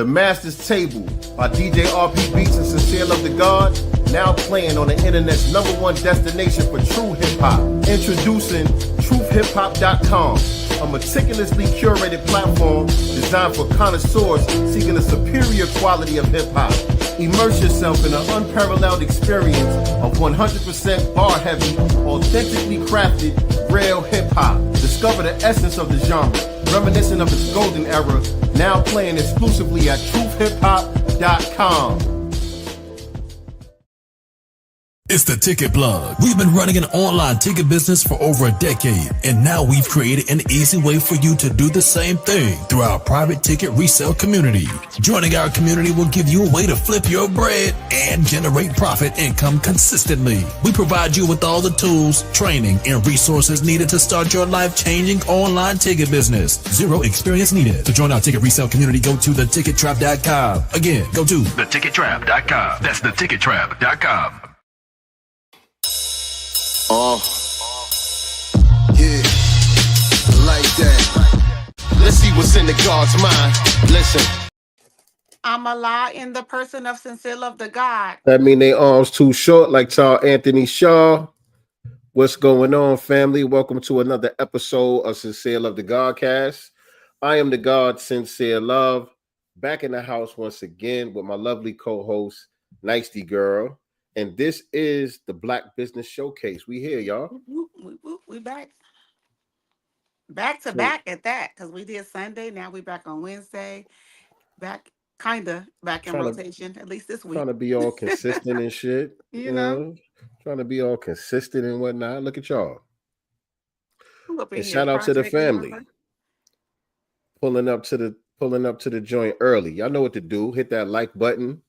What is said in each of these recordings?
The Master's Table by DJ RP Beats and Sincere Love to God, now playing on the internet's #1 destination for true hip-hop. Introducing truthhiphop.com, a meticulously curated platform designed for connoisseurs seeking a superior quality of hip-hop. Immerse yourself in an unparalleled experience of 100% bar-heavy, authentically crafted, real hip-hop. Discover the essence of the genre, reminiscent of its golden era, now playing exclusively at truthhiphop.com. It's the Ticket Plug. We've been running an online ticket business for over a decade, and now we've created an easy way for you to do the same thing through our private ticket resale community. Joining our community will give you a way to flip your bread and generate profit income consistently. We provide you with all the tools, training, and resources needed to start your life-changing online ticket business. Zero experience needed. To join our ticket resale community, go to thetickettrap.com. Again, go to thetickettrap.com. That's thetickettrap.com. Yeah, like that. Let's see what's in the God's mind. Listen. I'm Allah in the person of Sincere Love to God. That mean they arms too short, like Charles Anthony Shaw. What's going on, family? Welcome to another episode of Sincere Love to Godcast. I am the God Sincere Love, back in the house once again with my lovely co-host, Nicety Girl. And this is the Black Business Showcase. We here, y'all. We back. Back to back at that, because we did Sunday. Now we back on Wednesday. Back in rotation, at least this week. Trying to be all consistent and shit. you know? Trying to be all consistent and whatnot. Look at y'all. And shout out to the family. Pulling up to the joint early. Y'all know what to do. Hit that like button.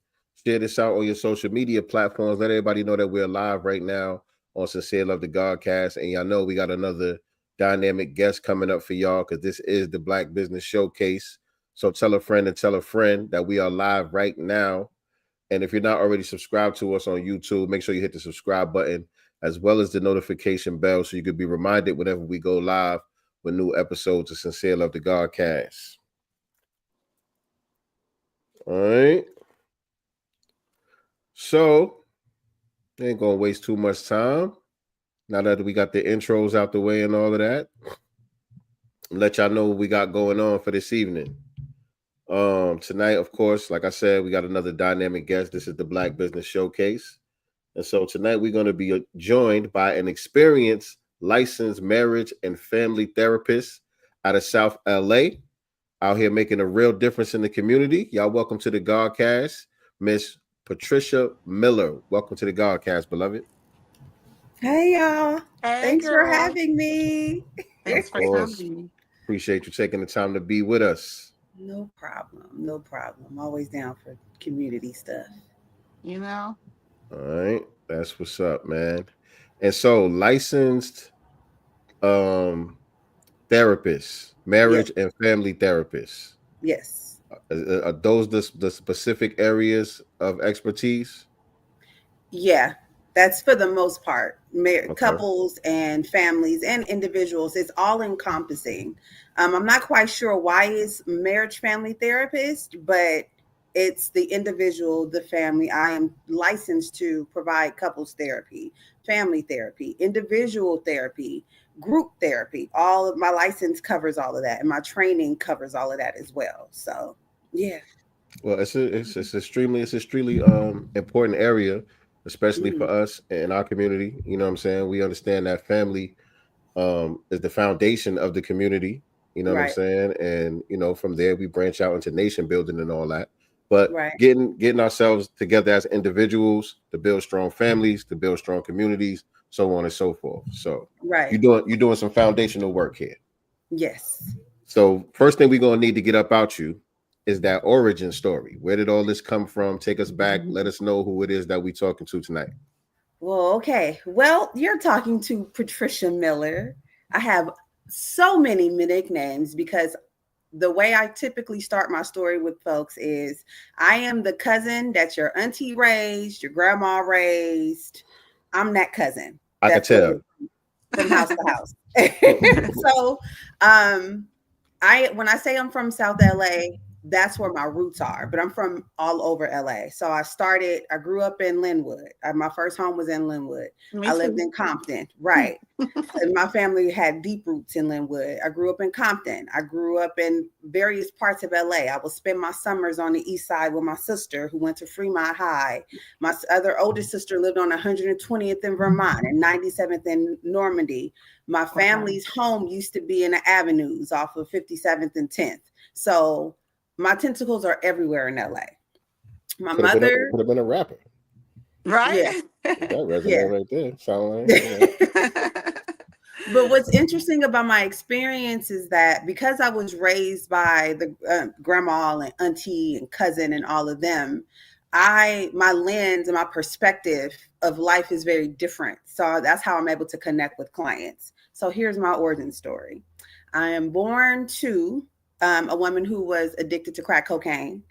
Share this out on your social media platforms. Let everybody know that we're live right now on Sincere Love to Godcast. And y'all know we got another dynamic guest coming up for y'all because this is the Black Business Showcase. So tell a friend and tell a friend that we are live right now. And if you're not already subscribed to us on YouTube, make sure you hit the subscribe button as well as the notification bell so you could be reminded whenever we go live with new episodes of Sincere Love to Godcast. All right. So, ain't gonna waste too much time. Now that we got the intros out the way and all of that, let y'all know what we got going on for this evening. Tonight, of course, like I said, we got another dynamic guest. This is the Black Business Showcase. And so tonight we're going to be joined by an experienced licensed marriage and family therapist out of South LA, out here making a real difference in the community. Y'all welcome to the Godcast, Miss Patricia Miller. Welcome to the Godcast, beloved. Hey, y'all. Hey, Thanks girl. for having me. Thanks for coming. Appreciate you taking the time to be with us. No problem. No problem. Always down for community stuff. You know? All right. That's what's up, man. And so licensed therapists, marriage and family therapists. Yes. Are those the specific areas of expertise? Yeah, that's for the most part. Couples and families and individuals. It's all encompassing. I'm not quite sure why it's marriage family therapist, but it's the individual, the family. I am licensed to provide couples therapy, family therapy, individual therapy, group therapy. All of my license covers all of that, and my training covers all of that as well. So, yeah. Well, it's extremely important area, especially for us in our community. You know what I'm saying? We understand that family is the foundation of the community. You know what I'm saying? And from there we branch out into nation building and all that. But getting ourselves together as individuals to build strong families, to build strong communities, so on and so forth. So you're doing some foundational work here. Yes. So first thing we're gonna need to get up out you is that origin story. Where did all this come from? Take us back. Let us know who it is that we're talking to tonight. Well, okay. Well, you're talking to Patricia Miller. I have so many nicknames because the way I typically start my story with folks is I am the cousin that your auntie raised, your grandma raised. I'm that cousin. I can tell. From house to house. So when I say I'm from South LA, that's where my roots are, but I'm from all over LA. So I grew up in Linwood. My first home was in Linwood. I lived in Compton, right. And my family had deep roots in Linwood. I grew up in Compton. I grew up in various parts of LA. I would spend my summers on the east side with my sister who went to Fremont High. My other oldest sister lived on 120th in Vermont and 97th in Normandy. My family's home used to be in the avenues off of 57th and 10th. So my tentacles are everywhere in LA. My mother could have been a rapper. Right? Yeah. That resume right there. Sound like, But what's interesting about my experience is that because I was raised by the grandma and auntie and cousin and all of them, my lens and my perspective of life is very different. So that's how I'm able to connect with clients. So here's my origin story. I am born to a woman who was addicted to crack cocaine.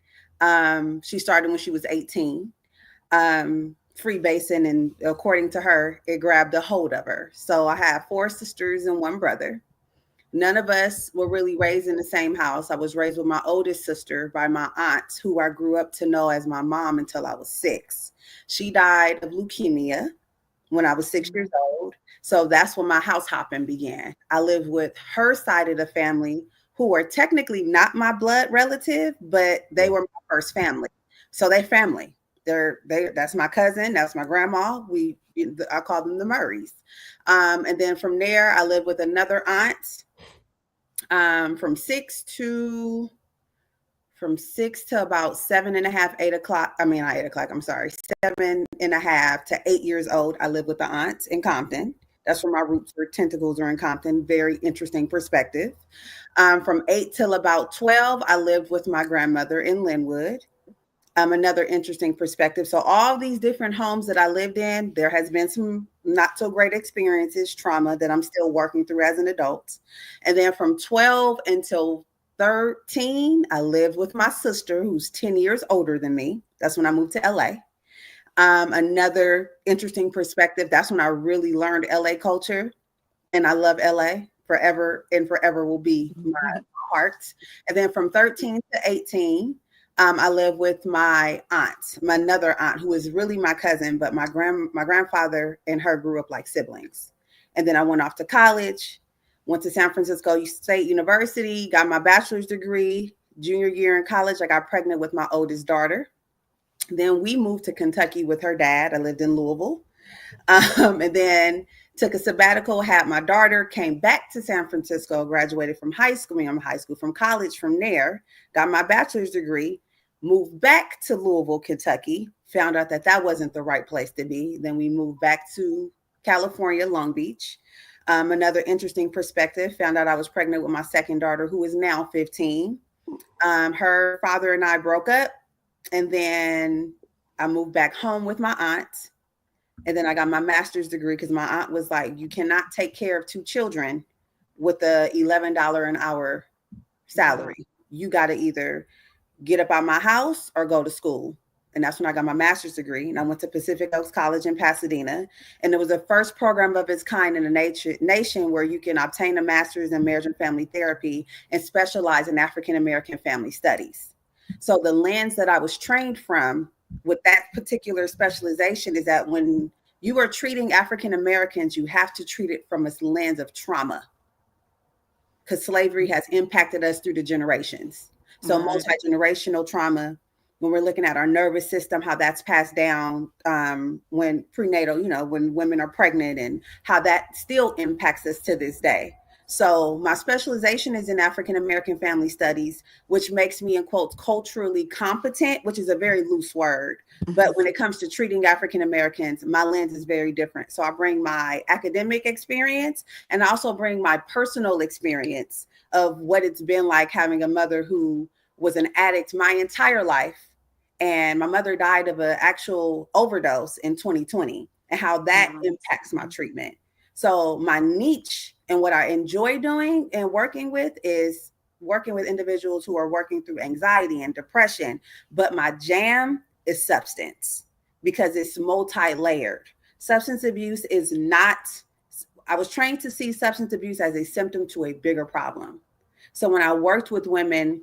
She started when she was 18. Freebasing, and according to her, it grabbed a hold of her. So I have 4 sisters and 1 brother. None of us were really raised in the same house. I was raised with my oldest sister by my aunt, who I grew up to know as my mom until I was 6. She died of leukemia when I was 6 years old. So that's when my house hopping began. I lived with her side of the family, who are technically not my blood relative, but they were my first family. So they family. That's my cousin, that's my grandma. I call them the Murrays. And then from there, I lived with another aunt from 6 to about 7.5, 8 o'clock. I mean, not 8 o'clock, I'm sorry, 7.5 to 8 years old. I lived with the aunt in Compton. That's where my roots or tentacles are in Compton. Very interesting perspective. From 8 till about 12, I lived with my grandmother in Linwood. Another interesting perspective. So all these different homes that I lived in, there has been some not so great experiences, trauma that I'm still working through as an adult. And then from 12 until 13, I lived with my sister, who's 10 years older than me. That's when I moved to LA. Another interesting perspective. That's when I really learned LA culture. And I love LA forever, and forever will be my heart. And then from 13 to 18, I live with my aunt, my another aunt, who is really my cousin, but my grandfather and her grew up like siblings. And then I went off to college, went to San Francisco State University, got my bachelor's degree. Junior year in college, I got pregnant with my oldest daughter. Then we moved to Kentucky with her dad. I lived in Louisville. And then took a sabbatical, had my daughter, came back to San Francisco, graduated from from college from there, got my bachelor's degree, moved back to Louisville, Kentucky, found out that wasn't the right place to be. Then we moved back to California, Long Beach. Another interesting perspective, found out I was pregnant with my second daughter, who is now 15. Her father and I broke up, and then I moved back home with my aunt. And then I got my master's degree because my aunt was like, you cannot take care of 2 children with the $11 an hour salary. You got to either get up out my house or go to school. And that's when I got my master's degree. And I went to Pacific Oaks College in Pasadena. And it was the first program of its kind in the nation where you can obtain a master's in marriage and family therapy and specialize in African-American family studies. So the lens that I was trained from with that particular specialization is that when you are treating African Americans, you have to treat it from a lens of trauma, because slavery has impacted us through the generations. So multi-generational trauma, when we're looking at our nervous system, how that's passed down when prenatal, when women are pregnant, and how that still impacts us to this day. So my specialization is in African American family studies, which makes me, in quotes, culturally competent, which is a very loose word. But when it comes to treating African Americans, my lens is very different. So I bring my academic experience, and I also bring my personal experience of what it's been like having a mother who was an addict my entire life. And my mother died of an actual overdose in 2020, and how that impacts my treatment. So my niche and what I enjoy doing and working with is working with individuals who are working through anxiety and depression. But my jam is substance, because it's multi-layered. Substance abuse is not, I was trained to see substance abuse as a symptom to a bigger problem. So when I worked with women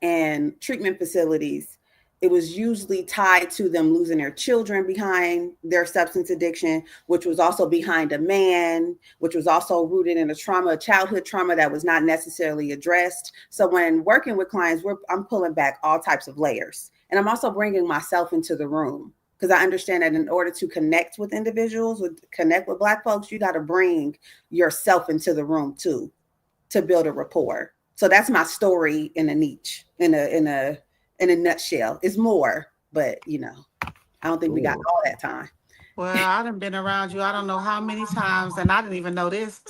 and treatment facilities, it was usually tied to them losing their children behind their substance addiction, which was also behind a man, which was also rooted in a childhood trauma that was not necessarily addressed. So when working with clients, I'm pulling back all types of layers. And I'm also bringing myself into the room, because I understand that in order to connect with individuals, connect with Black folks, you got to bring yourself into the room too, to build a rapport. So that's my story in a niche, in a nutshell. It's more, but I don't think we got all that time. Well, I done been around you, I don't know how many times, and I didn't even know this.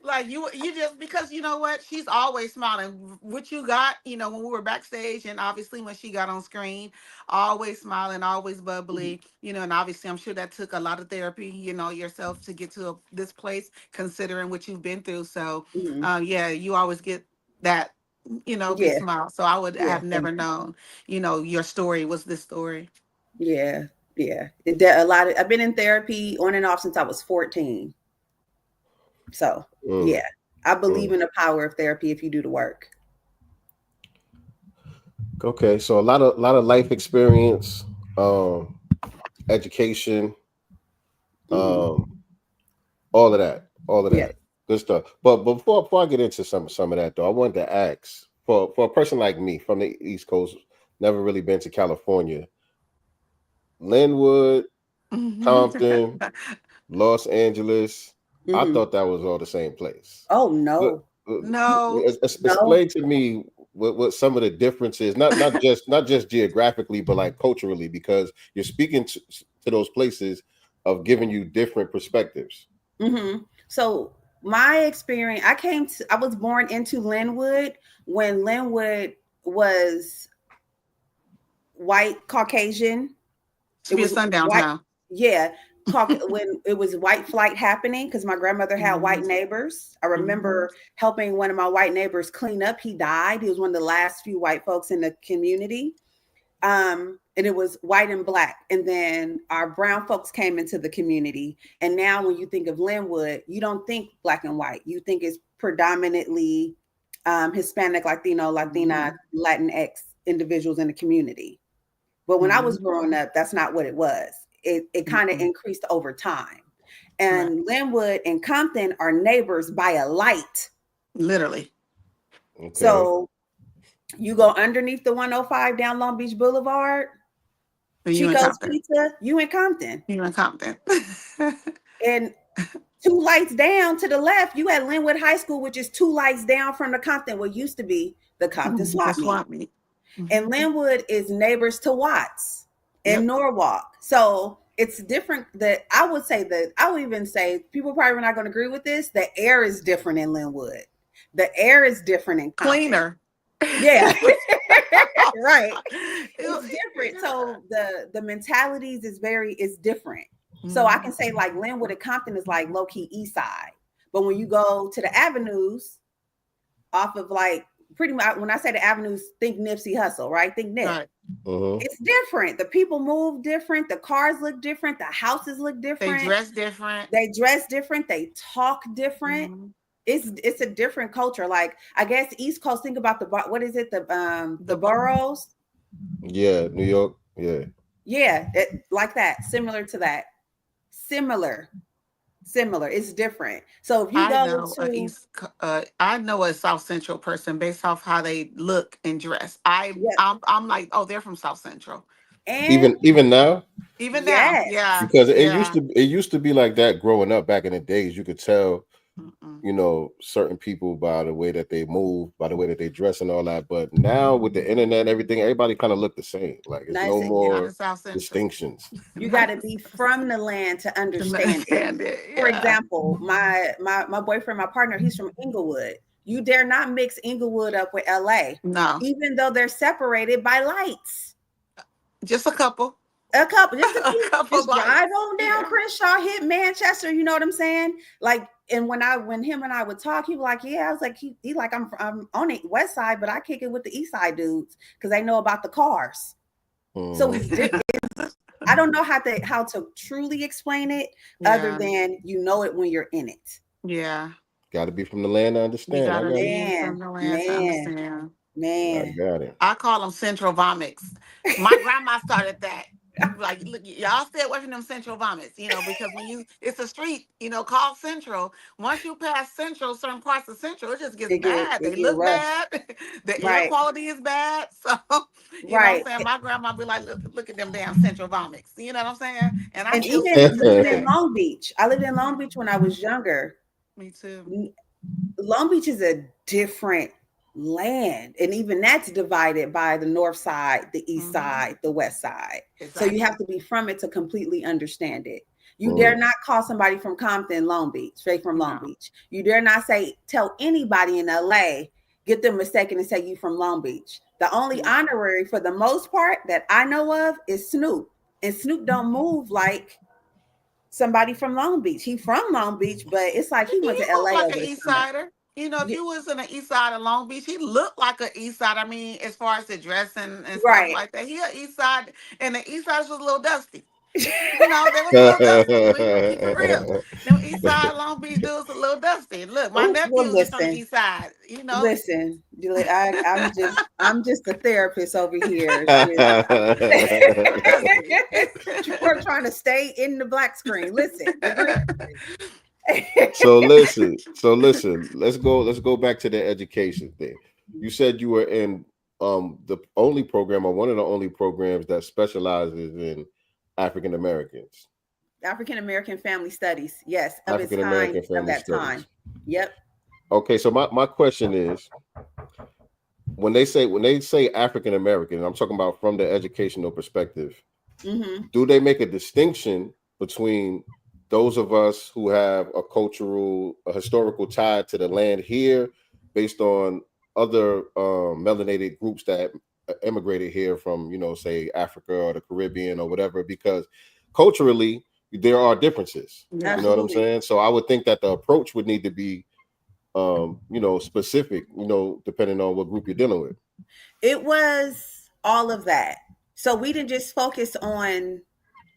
Like you just, because you know what, she's always smiling. What you got, when we were backstage, and obviously when she got on screen, always smiling, always bubbly, and obviously I'm sure that took a lot of therapy, yourself to get to this place, considering what you've been through. So, you always get that, big smile. So I would have never known, your story was this story. Yeah. I've been in therapy on and off since I was 14. So I believe in the power of therapy if you do the work. Okay, so a lot of life experience, education, all of that, good stuff. But before I get into some of that though, I wanted to ask, for a person like me from the East Coast, never really been to California, Linwood, Compton, Los Angeles. I thought that was all the same place. Oh no. No. Explain to me what some of the differences, not just geographically, but like culturally, because you're speaking to those places of giving you different perspectives. So my experience, I was born into Linwood when Linwood was white Caucasian. It was sundown town. Yeah. When it was white flight happening, because my grandmother had white neighbors. I remember helping one of my white neighbors clean up. He died. He was one of the last few white folks in the community. And it was white and Black. And then our brown folks came into the community. And now when you think of Linwood, you don't think Black and white. You think it's predominantly Hispanic, Latino, Latina, Latinx individuals in the community. But when I was growing up, that's not what it was. It kind of increased over time. And Linwood and Compton are neighbors by a light. Literally. Okay. So you go underneath the 105 down Long Beach Boulevard, Chico's Pizza, you in Compton. And 2 lights down to the left, you at Linwood High School, which is 2 lights down from the Compton, what used to be the Compton swap meet. And Linwood is neighbors to Watts and Norwalk. So it's different. I would even say, people probably are not going to agree with this, the air is different in Linwood. The air is different in Compton. Cleaner. Yeah. Right. It's different. So the mentalities is different. So I can say like Linwood and Compton is like low-key east side. But when you go to the avenues off of like, pretty much when I say the avenues, think Nipsey Hussle, right? Think Nip. Right. It's different. The people move different. The cars look different. The houses look different. They dress different. They talk different. It's a different culture. Like, I guess East Coast, think about what is it? The boroughs. Yeah, New York. Yeah. Yeah, like that. Similar to that. Similar. It's different. So if you I know a South Central person based off how they look and dress. I'm like, oh, they're from South Central. And even now. Now, yeah. Because it used to be like that growing up back in the days. You could tell, certain people by the way that they move, by the way that they dress and all that. But now with the internet and everything, everybody kind of look the same. Like, it's no more distinctions. You got to be from the land to understand it. Yeah. For example, my boyfriend, my partner, he's from Inglewood. You dare not mix Inglewood up with LA. No. Even though they're separated by lights. Just a couple. Just a couple. Just drive on down Crenshaw, hit Manchester. You know what I'm saying? Like, and when him and I would talk, he was like, yeah, I was like, he like, I'm on the west side, but I kick it with the east side dudes because they know about the cars. So I don't know how to truly explain it other than it when you're in it. Yeah. Got to be from the land to You understand. I gotta got it. be from the land to understand. I got it. I call them central vomits. My grandma started that. Like, look, y'all stay away from them central vomits, because when it's a street, called Central. Once you pass Central, certain parts of Central, it just gets bad. They look rough. bad. The air quality is bad. So, you know what I'm saying? My grandma be like, look at them damn Central vomits. You know what I'm saying? And I still even stand to do living in that. Long Beach. I lived in Long Beach when I was younger. Me too. Long Beach is a different land, and even that's divided by the north side, the east side, the west side. Exactly. So you have to be from it to completely understand it. You dare not call somebody from Compton Long Beach, straight from Long Beach. You dare not tell anybody in LA, get them mistaken and say you from Long Beach. The only honorary for the most part that I know of is Snoop, and Snoop don't move like somebody from Long Beach. He from Long Beach, but it's like he went to LA like over an the East summer. Sider. If you was in the East Side of Long Beach, he looked like an East Side. I mean, as far as the dressing and stuff like that, he an East Side, and the East Side was a little dusty. They was a little dusty. We gonna keep it real. Them East Side Long Beach dudes a little dusty. Look, my nephews is from the East Side. Listen, I'm just a therapist over here. We're trying to stay in the black screen. Listen. So listen. Let's go back to the education thing. You said you were in the only program, or one of the only programs, that specializes in African Americans. African American Family Studies, yes, of African American Family Studies. Time. Yep. Okay, so my question is, when they say African American, I'm talking about from the educational perspective. Do they make a distinction between those of us who have a historical tie to the land here, based on other melanated groups that immigrated here from, say Africa or the Caribbean or whatever? Because culturally there are differences. You know what I'm saying? So I would think that the approach would need to be specific, depending on what group you're dealing with. It was all of that. So we didn't just focus on,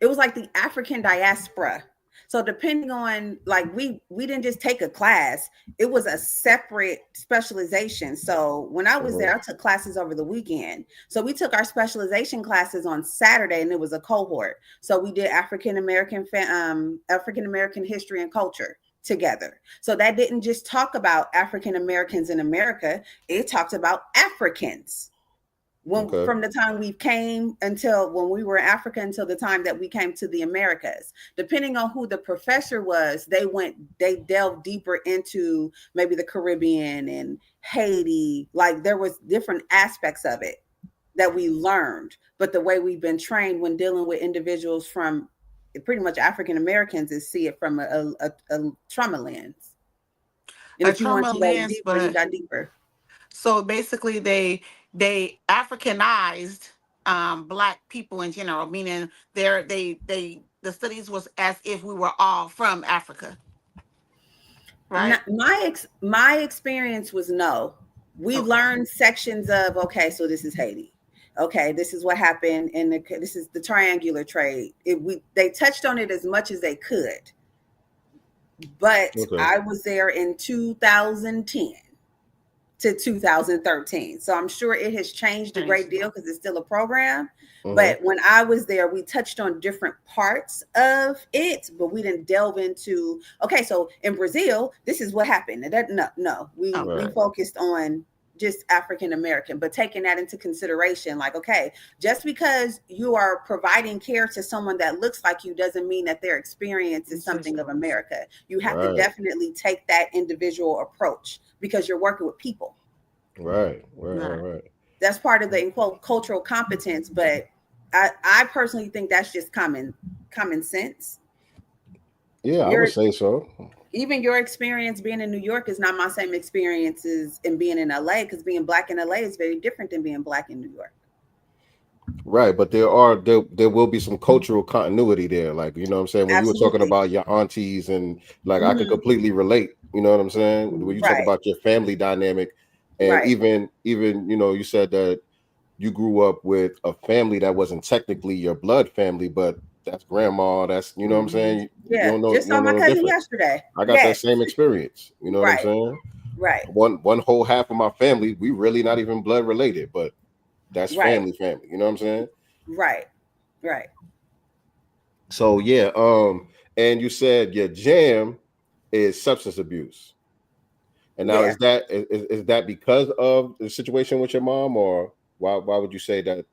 it was like the African diaspora. So depending on, like, we didn't just take a class, it was a separate specialization. So when I was there, I took classes over the weekend. So we took our specialization classes on Saturday, and it was a cohort. So we did African American history and culture together. So that didn't just talk about African Americans in America, it talked about Africans. From the time we came until when we were in Africa, until the time that we came to the Americas. Depending on who the professor was, they delved deeper into maybe the Caribbean and Haiti. Like, there was different aspects of it that we learned. But the way we've been trained when dealing with individuals from pretty much African Americans is see it from a trauma lens. And if you want to go deeper, you got deeper. So basically they Africanized Black people in general, meaning the studies was as if we were all from Africa. Right? My experience was no. We learned sections of, okay, so this is Haiti. Okay, this is what happened this is the triangular trade. They touched on it as much as they could. But I was there in 2010 to 2013. So I'm sure it has changed a great deal because it's still a program. But when I was there, we touched on different parts of it, but we didn't delve into, okay, so in Brazil, this is what happened. We focused on just African American, but taking that into consideration, like, okay, just because you are providing care to someone that looks like you doesn't mean that their experience is something of America. You have to definitely take that individual approach because you're working with people. Right. That's part of the cultural competence, but I personally think that's just common sense. Yeah, I would say so. Even your experience being in New York is not my same experience as in being in LA, because being Black in LA is very different than being Black in New York. Right, but there will be some cultural continuity there. Like, you know what I'm saying? When you were talking about your aunties and like, I could completely relate. You know what I'm saying? When you talk about your family dynamic, and even, you said that you grew up with a family that wasn't technically your blood family, but that's grandma. That's, you know what I'm saying. You Yeah, don't know. just You don't saw know my no cousin difference. yesterday. I got that same experience. You know what I'm saying? Right. One whole half of my family, we really not even blood related, but that's family. You know what I'm saying? Right. So yeah, and you said your jam is substance abuse. And now is that because of the situation with your mom, or why would you say that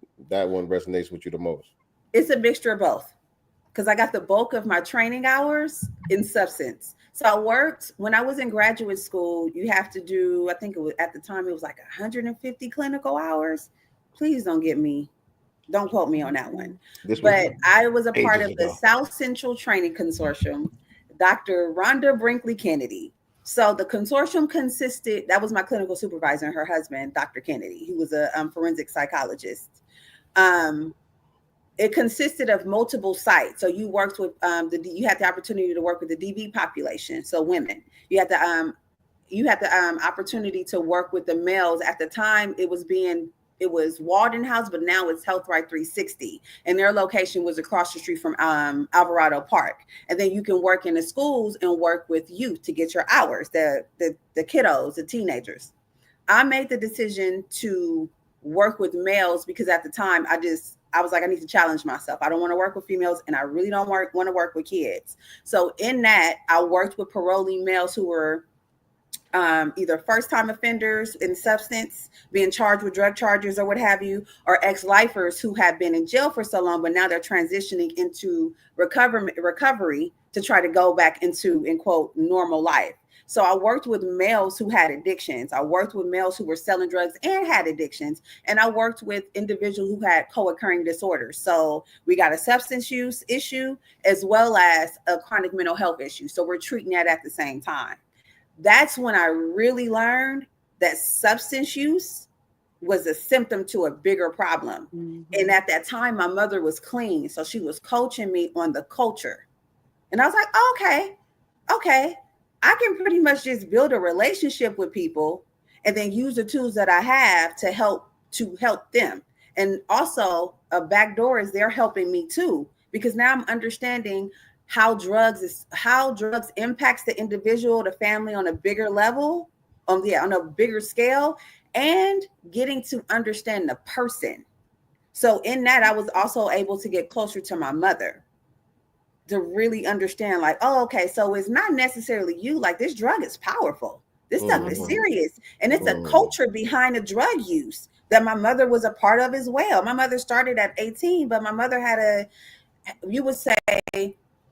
one resonates with you the most? It's a mixture of both, because I got the bulk of my training hours in substance. So I worked when I was in graduate school. You have to do, I think it was at the time, it was like 150 clinical hours. Please don't quote me on that one. But I was a part of the South Central Training Consortium, Dr. Rhonda Brinkley Kennedy. So the consortium consisted, that was my clinical supervisor and her husband, Dr. Kennedy, who was a forensic psychologist. It consisted of multiple sites. So you worked with you had the opportunity to work with the DV population, so women. You had the opportunity to work with the males. At the time, it was Walden House, but now it's Health Right 360, and their location was across the street from Alvarado Park. And then you can work in the schools and work with youth to get your hours, the kiddos, the teenagers. I made the decision to work with males because at the time I was like, I need to challenge myself. I don't want to work with females, and I really don't want to work with kids. So in that, I worked with parolee males who were either first-time offenders in substance, being charged with drug charges or what have you, or ex-lifers who have been in jail for so long, but now they're transitioning into recovery to try to go back into, in quote, normal life. So I worked with males who had addictions. I worked with males who were selling drugs and had addictions. And I worked with individuals who had co-occurring disorders. So we got a substance use issue as well as a chronic mental health issue. So we're treating that at the same time. That's when I really learned that substance use was a symptom to a bigger problem. And at that time, my mother was clean. So she was coaching me on the culture. And I was like, okay, I can pretty much just build a relationship with people and then use the tools that I have to help them. And also a backdoor is they're helping me too, because now I'm understanding how drugs impacts the individual, the family on a bigger level, on a bigger scale, and getting to understand the person. So in that, I was also able to get closer to my mother to really understand, like, oh, okay, so it's not necessarily you. Like, this drug is powerful. This stuff is serious. And it's a culture behind the drug use that my mother was a part of as well. My mother started at 18, but my mother had you would say,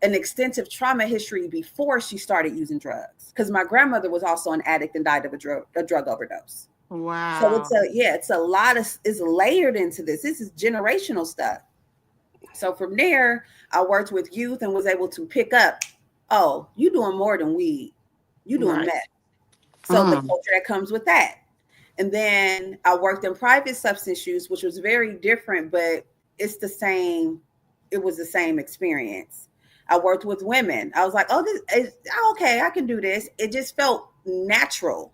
an extensive trauma history before she started using drugs. Because my grandmother was also an addict and died of a drug overdose. Wow. So it's layered into this. This is generational stuff. So from there, I worked with youth and was able to pick up, oh, you doing more than weed. You doing meth. So the culture that comes with that. And then I worked in private substance use, which was very different, but it's the same. It was the same experience. I worked with women. I was like, oh, this is okay. I can do this. It just felt natural.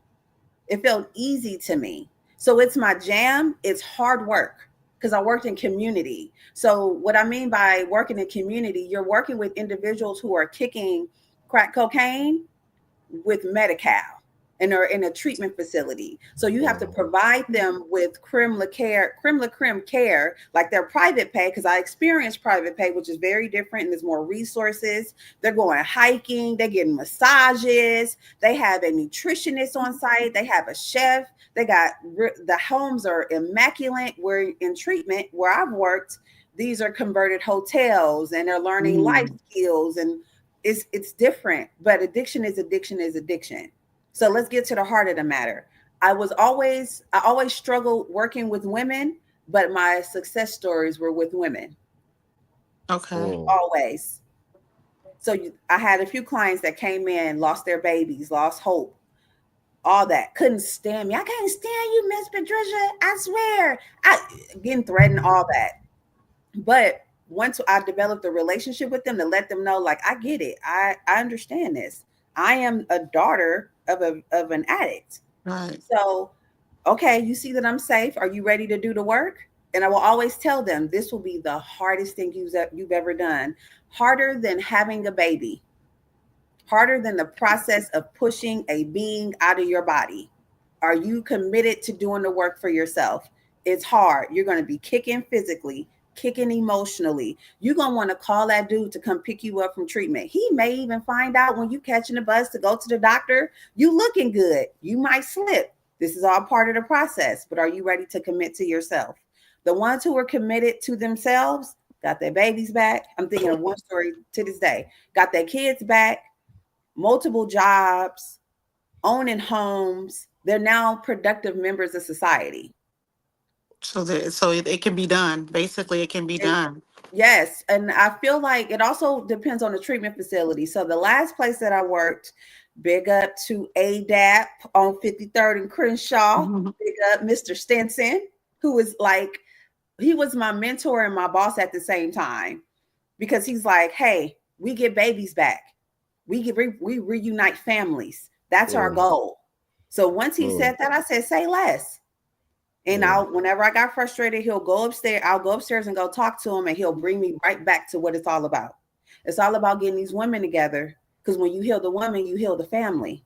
It felt easy to me. So it's my jam. It's hard work. Because I worked in community. So what I mean by working in community, you're working with individuals who are kicking crack cocaine with Medi-Cal and are in a treatment facility. So you have to provide them with creme la creme care, like their private pay, because I experienced private pay, which is very different and there's more resources. They're going hiking, they're getting massages, they have a nutritionist on site, they have a chef, the homes are immaculate. Where in treatment, where I've worked, these are converted hotels and they're learning life skills, and it's different, but addiction is addiction. So let's get to the heart of the matter. I always struggled working with women, but my success stories were with women. Okay. Always. So I had a few clients that came in, lost their babies, lost hope, all that. Couldn't stand me. I can't stand you, Miss Patricia. I swear. Getting threatened, all that. But once I developed a relationship with them to let them know, like, I get it. I understand this. I am a daughter of an addict. Right. So, okay, you see that I'm safe. Are you ready to do the work? And I will always tell them this will be the hardest thing you've ever done. Harder than having a baby. Harder than the process of pushing a being out of your body. Are you committed to doing the work for yourself? It's hard. You're going to be kicking physically, kicking emotionally. You're going to want to call that dude to come pick you up from treatment. He may even find out when you catching the bus to go to the doctor, you looking good. You might slip. This is all part of the process, but are you ready to commit to yourself? The ones who are committed to themselves got their babies back. I'm thinking of one story to this day. Got their kids back, multiple jobs, owning homes. They're now productive members of society. So it can be done. Basically, it can be done. Yes. And I feel like it also depends on the treatment facility. So the last place that I worked, big up to AKBAM on 53rd and Crenshaw. Mm-hmm. Big up Mr. Stinson, who was like, he was my mentor and my boss at the same time, because he's like, hey, we get babies back. We reunite families. That's our goal. So once he said that, I said, say less. And whenever I got frustrated, he'll go upstairs. I'll go upstairs and go talk to him, and he'll bring me right back to what it's all about. It's all about getting these women together, because when you heal the woman, you heal the family.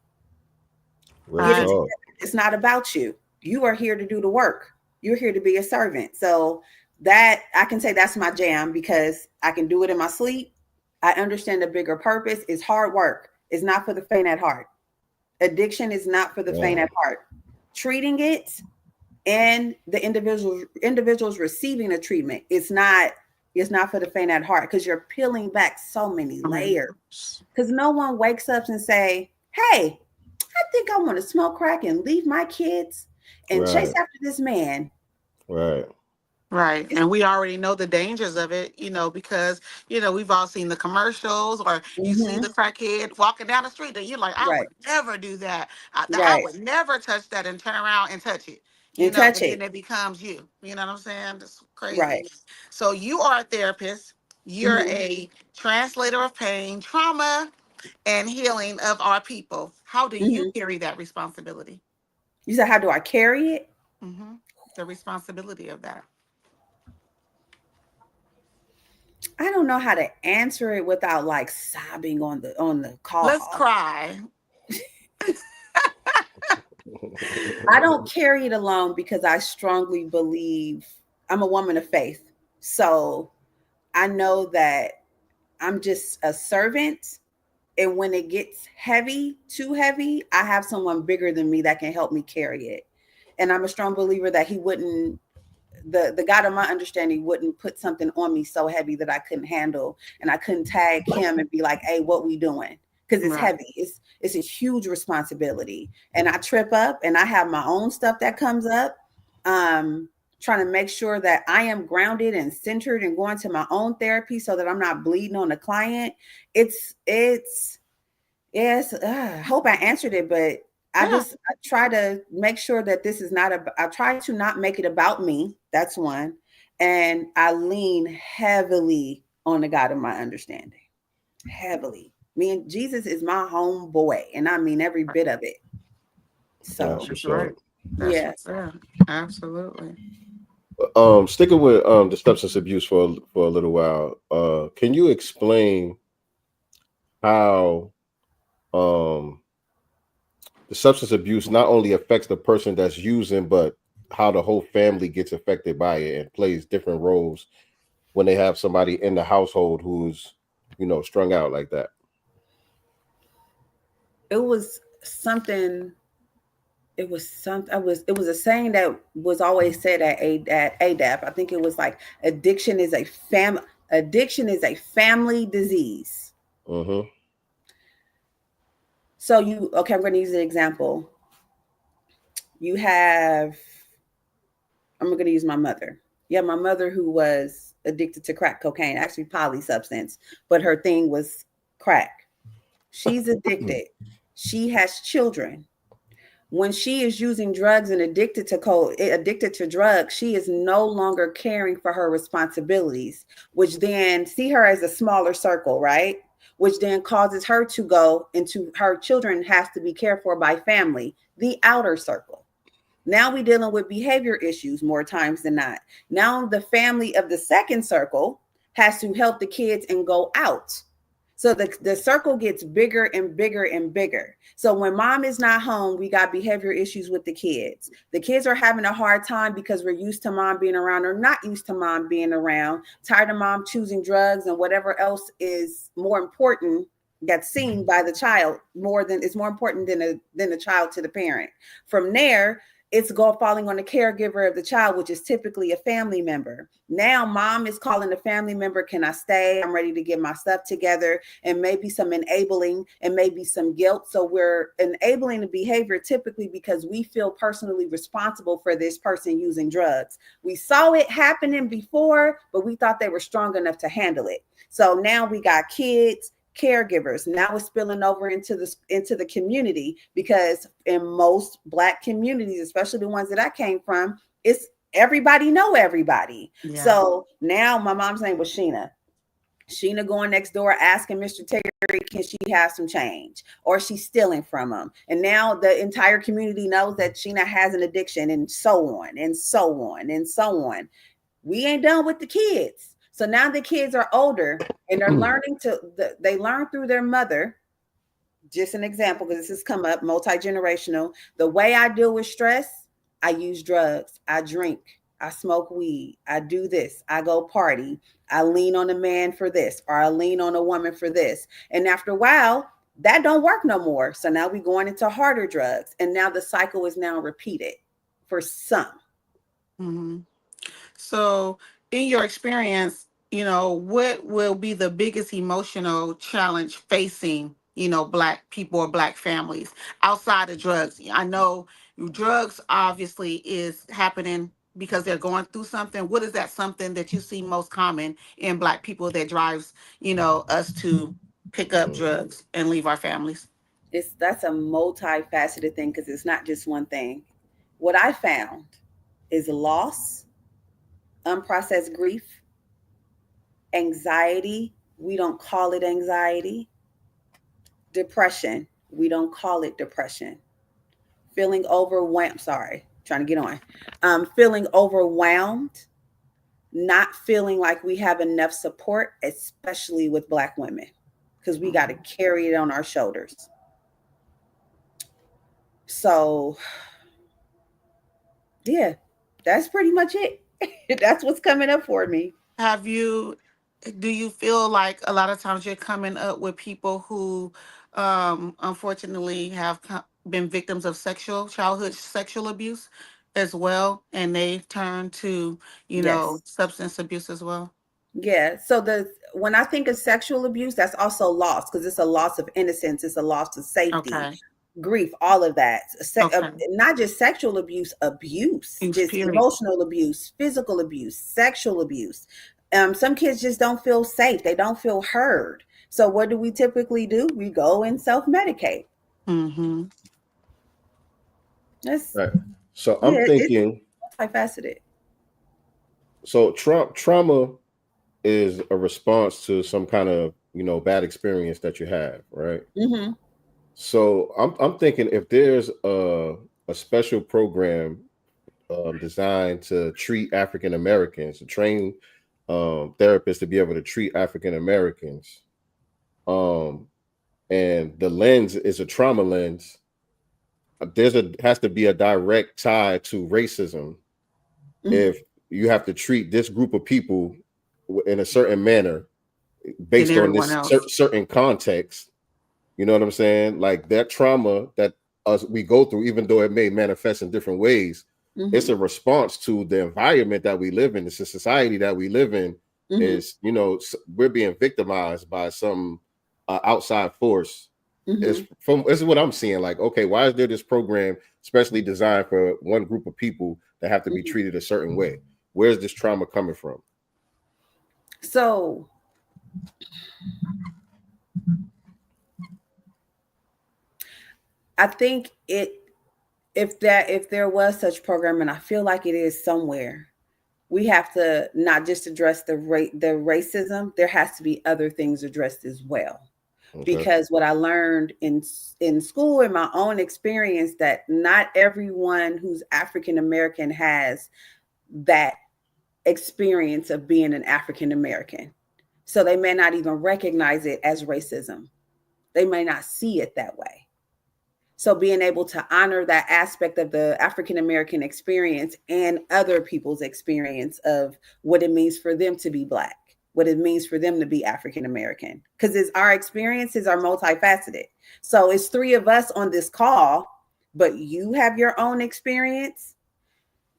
Right. It's not about you. You are here to do the work. You're here to be a servant. So that I can say that's my jam, because I can do it in my sleep. I understand the bigger purpose. It's hard work. It's not for the faint at heart. Addiction is not for the faint at heart. Treating it and the individuals receiving the treatment, it's not for the faint at heart, because you're peeling back so many layers. Because no one wakes up and say, hey, I think I want to smoke crack and leave my kids and chase after this man. Right. Right. And we already know the dangers of it, because, we've all seen the commercials, or you see the crackhead walking down the street and you're like, I would never do that. I would never touch that, and turn around and touch it. And then it becomes you. You know what I'm saying? It's crazy. Right. So you are a therapist. You're a translator of pain, trauma, and healing of our people. How do you carry that responsibility? You said, how do I carry it? The responsibility of that. I don't know how to answer it without like sobbing on the call. Let's cry. I don't carry it alone, because I strongly believe I'm a woman of faith. So I know that I'm just a servant. And when it gets heavy, too heavy, I have someone bigger than me that can help me carry it. And I'm a strong believer that he wouldn't, the God of my understanding wouldn't put something on me so heavy that I couldn't handle, and I couldn't tag him and be like, hey, what we doing? Because it's heavy. It's a huge responsibility. And I trip up, and I have my own stuff that comes up. Trying to make sure that I am grounded and centered and going to my own therapy so that I'm not bleeding on the client. I hope I answered it, but I try to make sure that this is I try to not make it about me. That's one. And I lean heavily on the God of my understanding. Heavily. Me and Jesus is my homeboy, and I mean every bit of it. So that's right. Absolutely. Sticking with the substance abuse for a little while, can you explain how the substance abuse not only affects the person that's using, but how the whole family gets affected by it and plays different roles when they have somebody in the household who's, strung out like that? It was a saying that was always said at ADAP. I think it was like, addiction is a family disease. So I'm going to use an example. I'm going to use my mother. Yeah, my mother, who was addicted to crack cocaine, actually polysubstance, but her thing was crack. She's addicted. She has children. When she is using drugs and addicted to drugs, she is no longer caring for her responsibilities, which then see her as a smaller circle, right? Which then causes her to go into her children has to be cared for by family, the outer circle. Now we're dealing with behavior issues more times than not. Now the family of the second circle has to help the kids and go out. So the circle gets bigger and bigger and bigger. So when mom is not home, we got behavior issues with the kids. The kids are having a hard time because we're used to mom being around or not used to mom being around, tired of mom choosing drugs and whatever else is more important that's seen by the child it's more important than the child to the parent. From there, it's falling on the caregiver of the child, which is typically a family member. Now mom is calling the family member, can I stay? I'm ready to get my stuff together, and maybe some enabling and maybe some guilt. So we're enabling the behavior typically because we feel personally responsible for this person using drugs. We saw it happening before, but we thought they were strong enough to handle it. So now we got kids, caregivers. Now it's spilling over into the community, because in most Black communities, especially the ones that I came from, it's everybody know everybody. Yeah. So now my mom's name was Sheena going next door asking Mr. Terry, can she have some change, or she's stealing from him. And now the entire community knows that Sheena has an addiction, and so on and so on and so on. We ain't done with the kids. So now the kids are older and they're learning they learn through their mother. Just an example, because this has come up, multi-generational. The way I deal with stress, I use drugs, I drink, I smoke weed, I do this, I go party, I lean on a man for this, or I lean on a woman for this. And after a while, that don't work no more. So now we're going into harder drugs. And now the cycle is now repeated for some. Mm-hmm. So in your experience, what will be the biggest emotional challenge facing, Black people or Black families outside of drugs? I know drugs obviously is happening because they're going through something. What is that something that you see most common in Black people that drives, us to pick up drugs and leave our families? That's a multifaceted thing, because it's not just one thing. What I found is loss, unprocessed grief, anxiety. We don't call it anxiety. Depression. We don't call it depression. Feeling overwhelmed. Sorry, trying to get on. Feeling overwhelmed, not feeling like we have enough support, especially with Black women, because we got to carry it on our shoulders. So, yeah, that's pretty much it. That's what's coming up for me. Do you feel like a lot of times you're coming up with people who unfortunately have been victims of childhood sexual abuse as well, and they turn to, Yes. substance abuse as well? Yeah. So when I think of sexual abuse, that's also loss, because it's a loss of innocence. It's a loss of safety, grief, all of that. Not just sexual abuse, just period. Emotional abuse, physical abuse, sexual abuse. Some kids just don't feel safe. They don't feel heard. So what do we typically do? We go and self-medicate. Mm-hmm. Right. So I'm thinking multifaceted. So trauma is a response to some kind of, bad experience that you have, right? Mm-hmm. So I'm thinking, if there's a special program designed to treat African Americans, to train therapists to be able to treat African Americans, and the lens is a trauma lens, has to be a direct tie to racism. Mm-hmm. If you have to treat this group of people in a certain manner based on this certain context, you know what I'm saying? Like that trauma that we go through, even though it may manifest in different ways, mm-hmm. it's a response to the environment that we live in. It's a society that we live in. Mm-hmm. Is, we're being victimized by some outside force. Mm-hmm. This is what I'm seeing. Like, okay, why is there this program especially designed for one group of people that have to be treated a certain way? Where's this trauma coming from? So I think if there was such program, and I feel like it is somewhere, we have to not just address the racism. There has to be other things addressed as well. Okay. because what I learned in school, in my own experience, that not everyone who's African American has that experience of being an African American. So they may not even recognize it as racism. They may not see it that way. So being able to honor that aspect of the African American experience and other people's experience of what it means for them to be Black, what it means for them to be African American, because it's our experiences are multifaceted. So it's three of us on this call, but you have your own experience.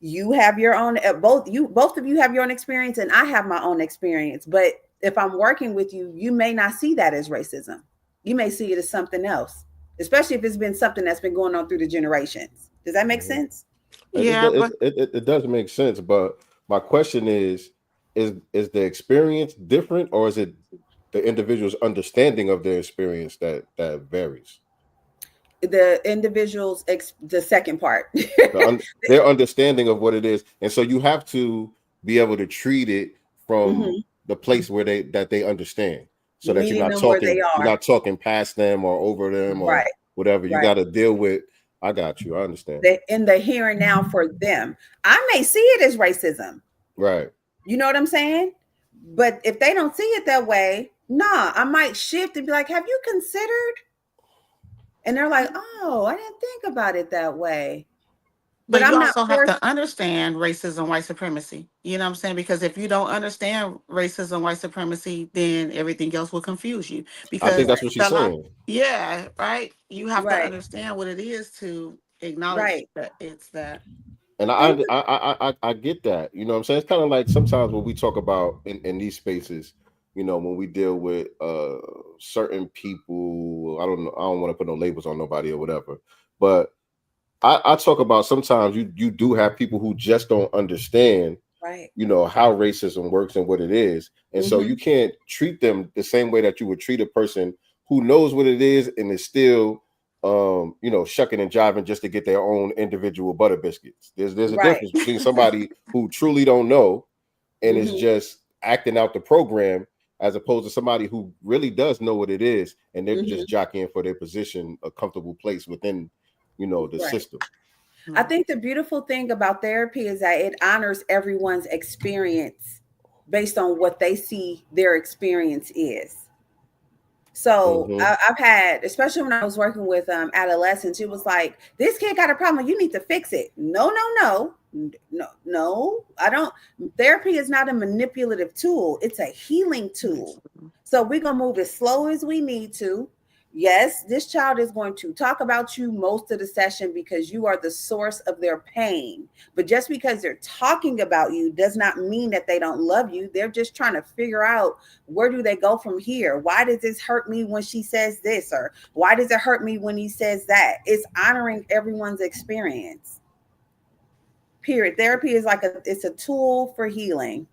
You have your own, both of you have your own experience, and I have my own experience. But if I'm working with you, you may not see that as racism. You may see it as something else, especially if it's been something that's been going on through the generations. Does that make sense? Yeah, but It does make sense, but my question is the experience different, or is it the individual's understanding of their experience that varies? The individuals, the second part. Their understanding of what it is, and so you have to be able to treat it from the place where they understand, so that Meeting them where they you're are. not talking past them or over them or Right. whatever. You Right. got to deal with. I got you. I understand. In the here and now for them. I may see it as racism. Right. You know what I'm saying? But if they don't see it that way, nah, I might shift and be like, have you considered? And they're like, oh, I didn't think about it that way. But you I'm not also have forced. to understand racism, white supremacy. You know what I'm saying? Because if you don't understand racism, white supremacy, then everything else will confuse you. I think Because that's what she's saying. yeah, right. You have to Right. understand what it is to acknowledge Right. that it's that. And And I get that. You know what I'm saying? It's kind of like sometimes when we talk about in these spaces, when we deal with certain people, I don't know, I don't want to put no labels on nobody or whatever. But I talk about sometimes you do have people who just don't understand, right. how racism works and what it is. And so you can't treat them the same way that you would treat a person who knows what it is and is still shucking and jiving just to get their own individual butter biscuits. There's a Right. difference between somebody who truly don't know and is just acting out the program, as opposed to somebody who really does know what it is and they're just jockeying for their position, a comfortable place within, the Right. system. I think the beautiful thing about therapy is that it honors everyone's experience based on what they see their experience is. So I've had, especially when I was working with adolescents, it was like, this kid got a problem, you need to fix it. No. I don't. Therapy is not a manipulative tool. It's a healing tool. So we're going to move as slow as we need to. Yes, this child is going to talk about you most of the session because you are the source of their pain. But just because they're talking about you does not mean that they don't love you. They're just trying to figure out, where do they go from here? Why does this hurt me when she says this? Or why does it hurt me when he says that? It's honoring everyone's experience. Period. Therapy is it's a tool for healing.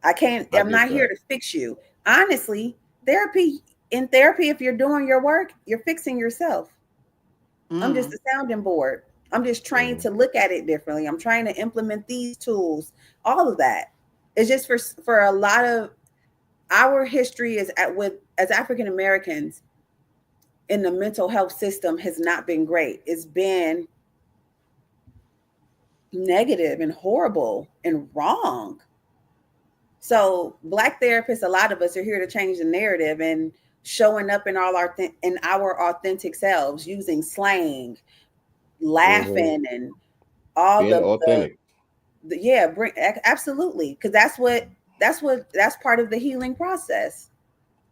I'm not here to fix you. Honestly, in therapy, if you're doing your work, you're fixing yourself. I'm just a sounding board. I'm just trying to look at it differently. I'm trying to implement these tools, all of that. It's just for a lot of our history as African Americans in the mental health system has not been great. It's been negative and horrible and wrong. So Black therapists, a lot of us are here to change the narrative and showing up in our authentic selves, using slang, laughing, and all being authentic. Absolutely, because that's part of the healing process.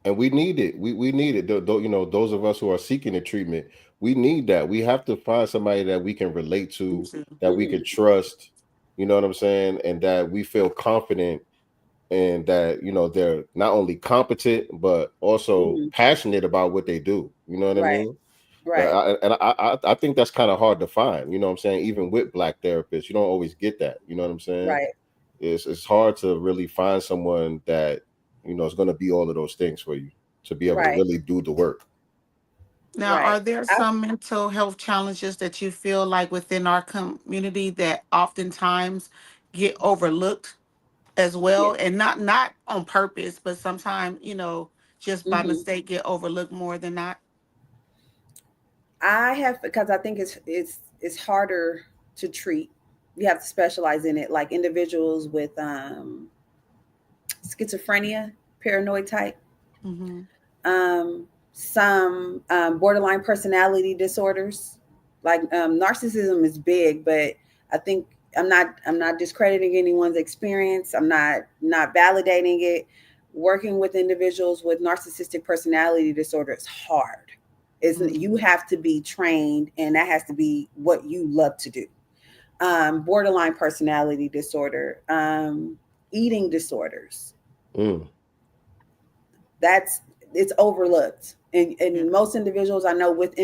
And we need it. We need it. Those of us who are seeking the treatment, we need that. We have to find somebody that we can relate to, that we can trust. You know what I'm saying, and that we feel confident. And that, they're not only competent, but also passionate about what they do. You know what I mean? Right. I think that's kind of hard to find. You know what I'm saying? Even with Black therapists, you don't always get that. You know what I'm saying? Right. It's hard to really find someone that, is going to be all of those things for you, to be able to really do the work. Now, are there some mental health challenges that you feel like within our community that oftentimes get overlooked as well, and not on purpose, but sometimes just by mistake get overlooked more than not? I have, because I think it's harder to treat. You have to specialize in it, like individuals with schizophrenia, paranoid type, some borderline personality disorders. Like narcissism is big, but I think I'm not discrediting anyone's experience. I'm not validating it. Working with individuals with narcissistic personality disorder is hard. You have to be trained, and that has to be what you love to do. Borderline personality disorder, eating disorders. It's overlooked. And most individuals I know with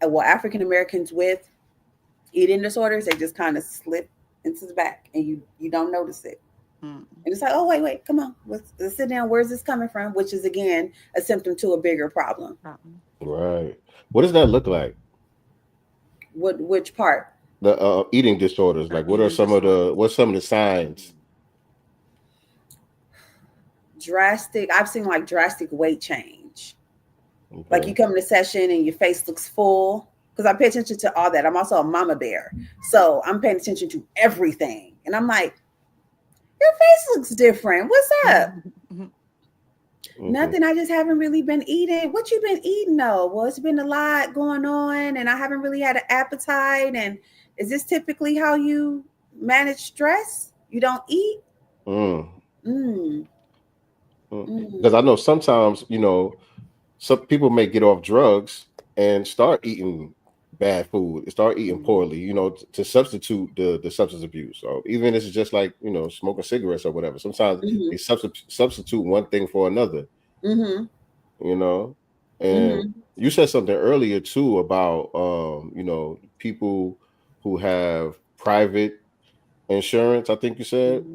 African Americans with eating disorders, they just kind of slip into the back, and you don't notice it. And it's like, oh, wait, come on, let's sit down. Where's this coming from? Which is, again, a symptom to a bigger problem. Right. What does that look like? Which part? The eating disorders. Like, what's some of the signs? Drastic. I've seen like drastic weight change. Okay. Like you come to session and your face looks full. Because I pay attention to all that. I'm also a mama bear. So I'm paying attention to everything. And I'm like, your face looks different. What's up? Nothing. I just haven't really been eating. What you been eating though? Well, it's been a lot going on, and I haven't really had an appetite. And is this typically how you manage stress? You don't eat? Because I know sometimes, some people may get off drugs and start eating bad food, start eating poorly, to substitute the substance abuse. So even if it's just like, smoking cigarettes or whatever, sometimes they substitute one thing for another, and you said something earlier too about, people who have private insurance, I think you said,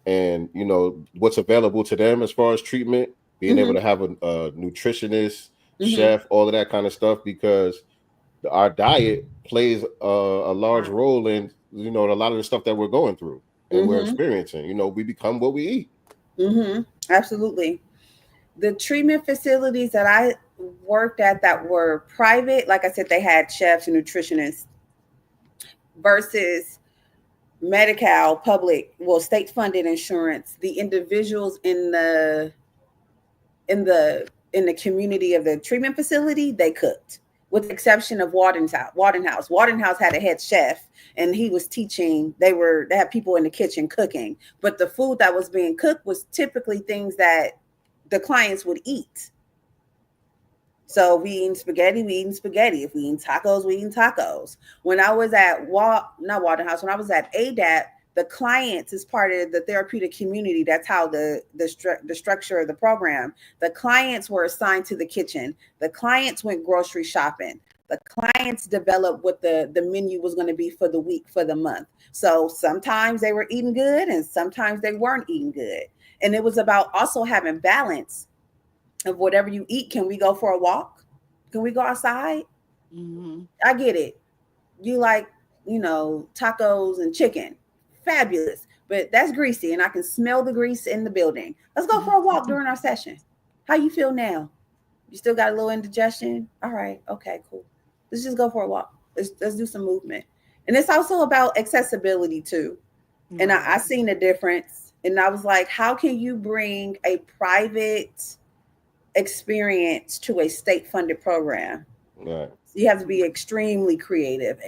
and, what's available to them as far as treatment, being able to have a nutritionist, chef, all of that kind of stuff, because our diet plays a large role in, a lot of the stuff that we're going through and we're experiencing. We become what we eat. Absolutely. The treatment facilities that I worked at that were private, like I said, they had chefs and nutritionists, versus Medi-Cal, public, state-funded insurance. The individuals in the community of the treatment facility, they cooked, with the exception of Wadenhouse. Wadenhouse had a head chef, and he was teaching. They had people in the kitchen cooking, but the food that was being cooked was typically things that the clients would eat. So we eating spaghetti, we eating spaghetti. If we eating tacos, we eating tacos. When I was at not Wadenhouse, when I was at ADAP, the clients is part of the therapeutic community. That's how the structure of the program. The clients were assigned to the kitchen. The clients went grocery shopping. The clients developed what the menu was going to be for the week, for the month. So sometimes they were eating good and sometimes they weren't eating good. And it was about also having balance of whatever you eat. Can we go for a walk? Can we go outside? I get it. You like, tacos and chicken. Fabulous. But that's greasy, and I can smell the grease in the building. Let's go for a walk during our session. How you feel now? You still got a little indigestion? All right. Okay, cool. Let's just go for a walk. Let's do some movement. And it's also about accessibility too. And I seen the difference. And I was like, how can you bring a private experience to a state-funded program? Right. You have to be extremely creative.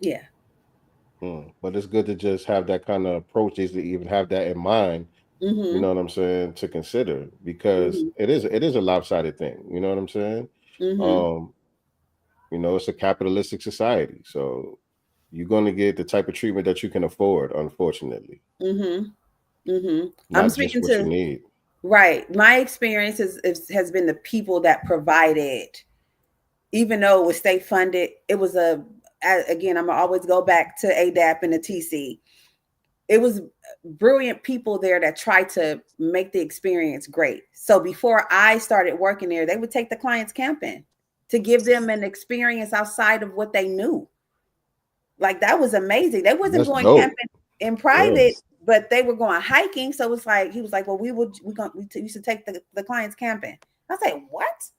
Yeah. But it's good to just have that kind of approach, is to even have that in mind. You know what I'm saying, to consider, because it is a lopsided thing. You know what I'm saying? It's a capitalistic society, so you're going to get the type of treatment that you can afford, unfortunately. I'm speaking just what you need. Right. My experience has been the people that provided, even though it was state funded, it was again, I'm gonna always go back to ADAP and the TC. It was brilliant people there that tried to make the experience great. So before I started working there, they would take the clients camping to give them an experience outside of what they knew. Like, that was amazing. They wasn't going camping in private but they were going hiking. So it's like, he was like, well, we used to take the clients camping. I was like, what?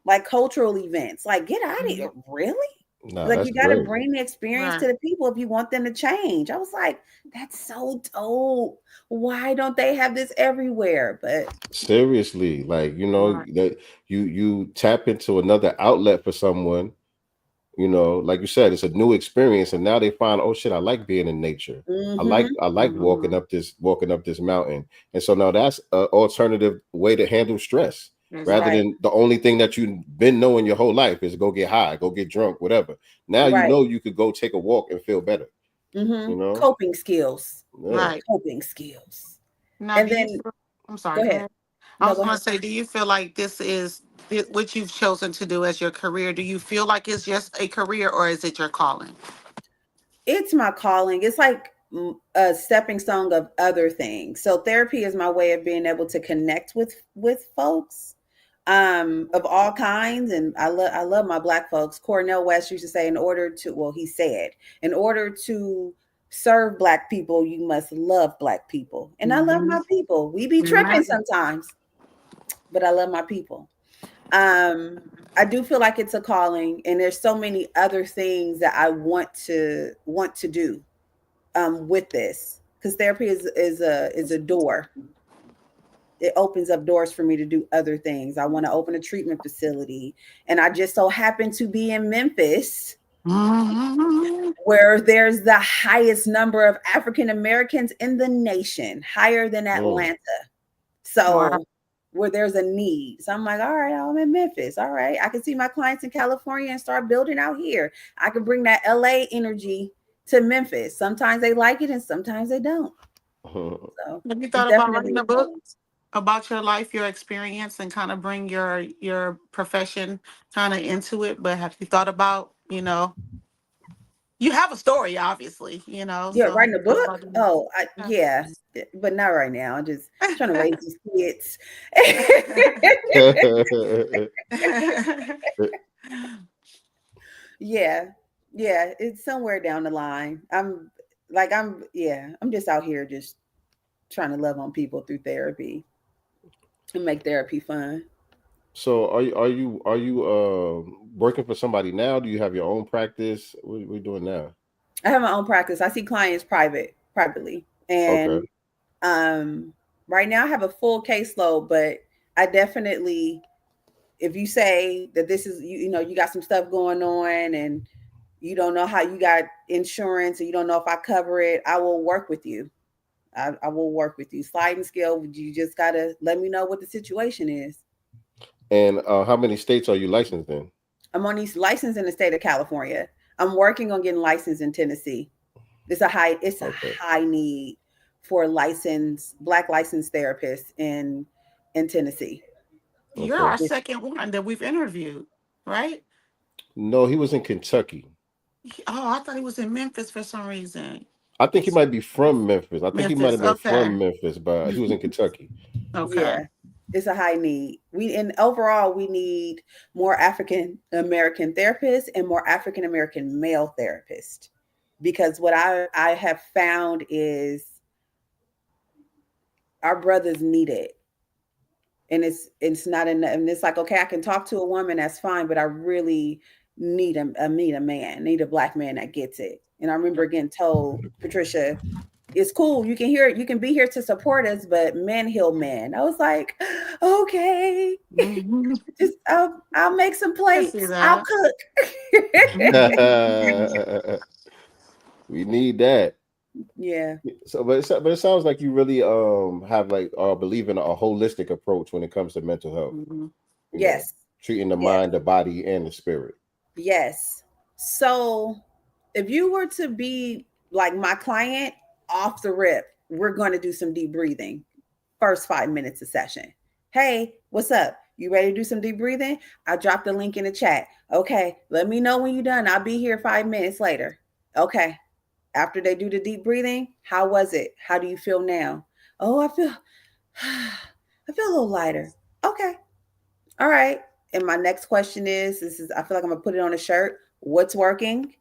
Like cultural events, like get out of here. Really? Nah, Like that's you got to great. bring the experience to the people if you want them to change. I was like, that's so dope. Why don't they have this everywhere? But seriously, like, you know, that you tap into another outlet for someone, you know, like you said, it's a new experience, and now they find, oh shit, I like being in nature. I like walking up this mountain. And so now that's an alternative way to handle stress. Rather than the only thing that you've been knowing your whole life is go get high, go get drunk, whatever. Now you know you could go take a walk and feel better. You know, coping skills. Right. Coping skills. Now, and then I'm sorry. Go ahead. I was going to say, do you feel like this is what you've chosen to do as your career? Do you feel like it's just a career, or is it your calling? It's my calling. It's like a stepping stone of other things. So therapy is my way of being able to connect with folks of all kinds. And I love my Black folks. Cornel West used to say, in order to serve Black people, you must love Black people. And I love my people. We be tripping sometimes, but I love my people. I do feel like it's a calling, and there's so many other things that I want to do with this, because therapy is a door. It opens up doors for me to do other things. I want to open a treatment facility, and I just so happen to be in Memphis, where there's the highest number of African Americans in the nation, higher than Atlanta. So where there's a need. So I'm like, all right, I'm in Memphis. All right. I can see my clients in California and start building out here. I can bring that LA energy to Memphis. Sometimes they like it and sometimes they don't. So have you thought about writing a book about your life, your experience, and kind of bring your profession kind of into it? But have you thought about, you know, you have a story, obviously, you know. Yeah, so writing a book? Oh, yeah, but not right now. I'm just trying to raise these kids. Yeah, it's somewhere down the line. I'm just out here just trying to love on people through therapy and make therapy fun. So are you working for somebody now? Do you have your own practice? What are you doing now? I have my own practice. I see clients privately. And right now I have a full caseload, but I definitely, if you say that this is, you know, you got some stuff going on and you don't know how you got insurance and you don't know if I cover it, I will work with you. I will work with you. Sliding scale, you just got to let me know what the situation is. And how many states are you licensed in? I'm only licensed in the state of California. I'm working on getting licensed in Tennessee. It's a high need for Black licensed therapists in Tennessee. You're our second one that we've interviewed, right? No, he was in Kentucky. Oh, I thought he was in Memphis for some reason. I think he might be from Memphis. I think he might have been from Memphis, but he was in Kentucky. Okay. Yeah. It's a high need. Overall, we need more African American therapists and more African American male therapists, because what I have found is our brothers need it, and it's not enough. And it's like, okay, I can talk to a woman, that's fine, but I really need a man, need a Black man that gets it. And I remember getting told, Patricia, it's cool. You can be here to support us, but men heal men. I was like, okay, just I'll make some plates. I'll cook. We need that. Yeah. So, but it sounds like you really have believe in a holistic approach when it comes to mental health. Yes. Treating the mind, the body, and the spirit. Yes. So, if you were to be like my client, off the rip, we're going to do some deep breathing. First 5 minutes of session. Hey, what's up? You ready to do some deep breathing? I dropped the link in the chat. Okay, let me know when you're done. I'll be here 5 minutes later. Okay. After they do the deep breathing, how was it? How do you feel now? Oh, I feel a little lighter. Okay. All right. And my next question is I feel like I'm gonna put it on a shirt. What's working?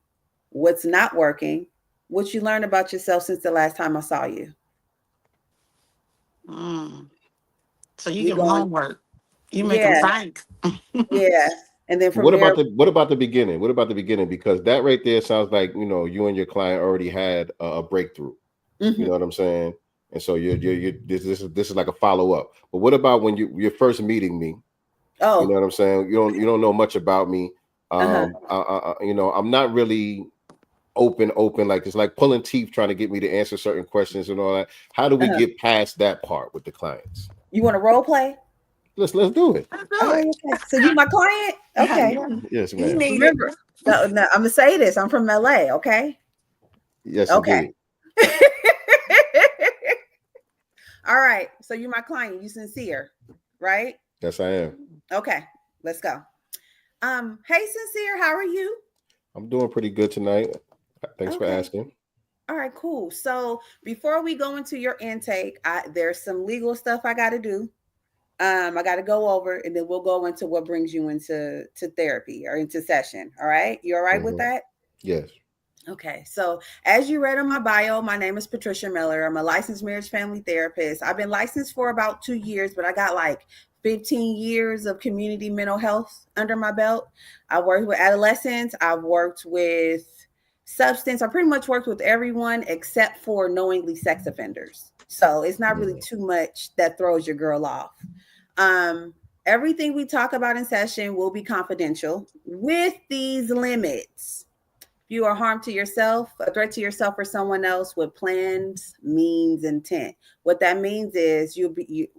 What's not working? What you learned about yourself since the last time I saw you? So you give them homework. You make them think. Yeah. And then from what there, about the beginning? What about the beginning? Because that right there sounds like, you know, you and your client already had a breakthrough. You know what I'm saying? And so this is like a follow up. But what about when you're first meeting me? Oh, you know what I'm saying? You don't know much about me. You know, I'm not really open. Like it's like pulling teeth trying to get me to answer certain questions and all that. How do we get past that part with the clients? You want to role play? Let's do it. Okay. So you my client? Okay. Yes, ma'am. Remember, no, I'm gonna say this. I'm from LA. Okay. Yes, okay. Indeed. All right. So you're my client. You sincere, right? Yes, I am. Okay. Let's go. Hey, Sincere, how are you? I'm doing pretty good tonight. Thanks for asking. All right, cool. So before we go into your intake, there's some legal stuff I got to do. I got to go over, and then we'll go into what brings you into therapy or into session. All right. You all right with that? Yes. Okay. So as you read on my bio, my name is Patricia Miller. I'm a licensed marriage family therapist. I've been licensed for about 2 years, but I got like 15 years of community mental health under my belt. I worked with adolescents. I've worked with substance. I pretty much worked with everyone except for knowingly sex offenders. So it's not really too much that throws your girl off. Everything we talk about in session will be confidential with these limits. If you are harm to yourself, a threat to yourself or someone else with plans, means, intent. What that means is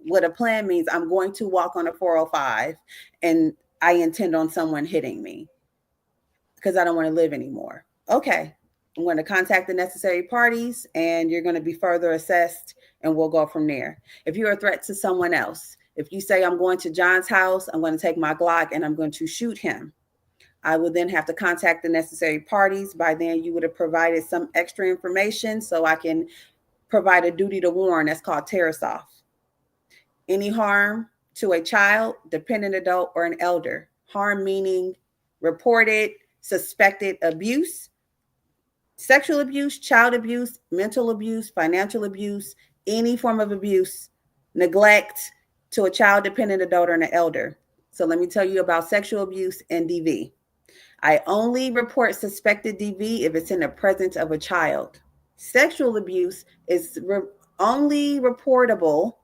what a plan means, I'm going to walk on a 405 and I intend on someone hitting me because I don't want to live anymore. Okay. I'm going to contact the necessary parties and you're going to be further assessed and we'll go from there. If you're a threat to someone else, if you say I'm going to John's house, I'm going to take my Glock and I'm going to shoot him, I would then have to contact the necessary parties. By then, you would have provided some extra information so I can provide a duty to warn. That's called tear-us off. Any harm to a child, dependent adult, or an elder. Harm meaning reported, suspected abuse, sexual abuse, child abuse, mental abuse, financial abuse, any form of abuse, neglect to a child, dependent adult, or an elder. So let me tell you about sexual abuse and DV. I only report suspected DV if it's in the presence of a child. Sexual abuse is only reportable,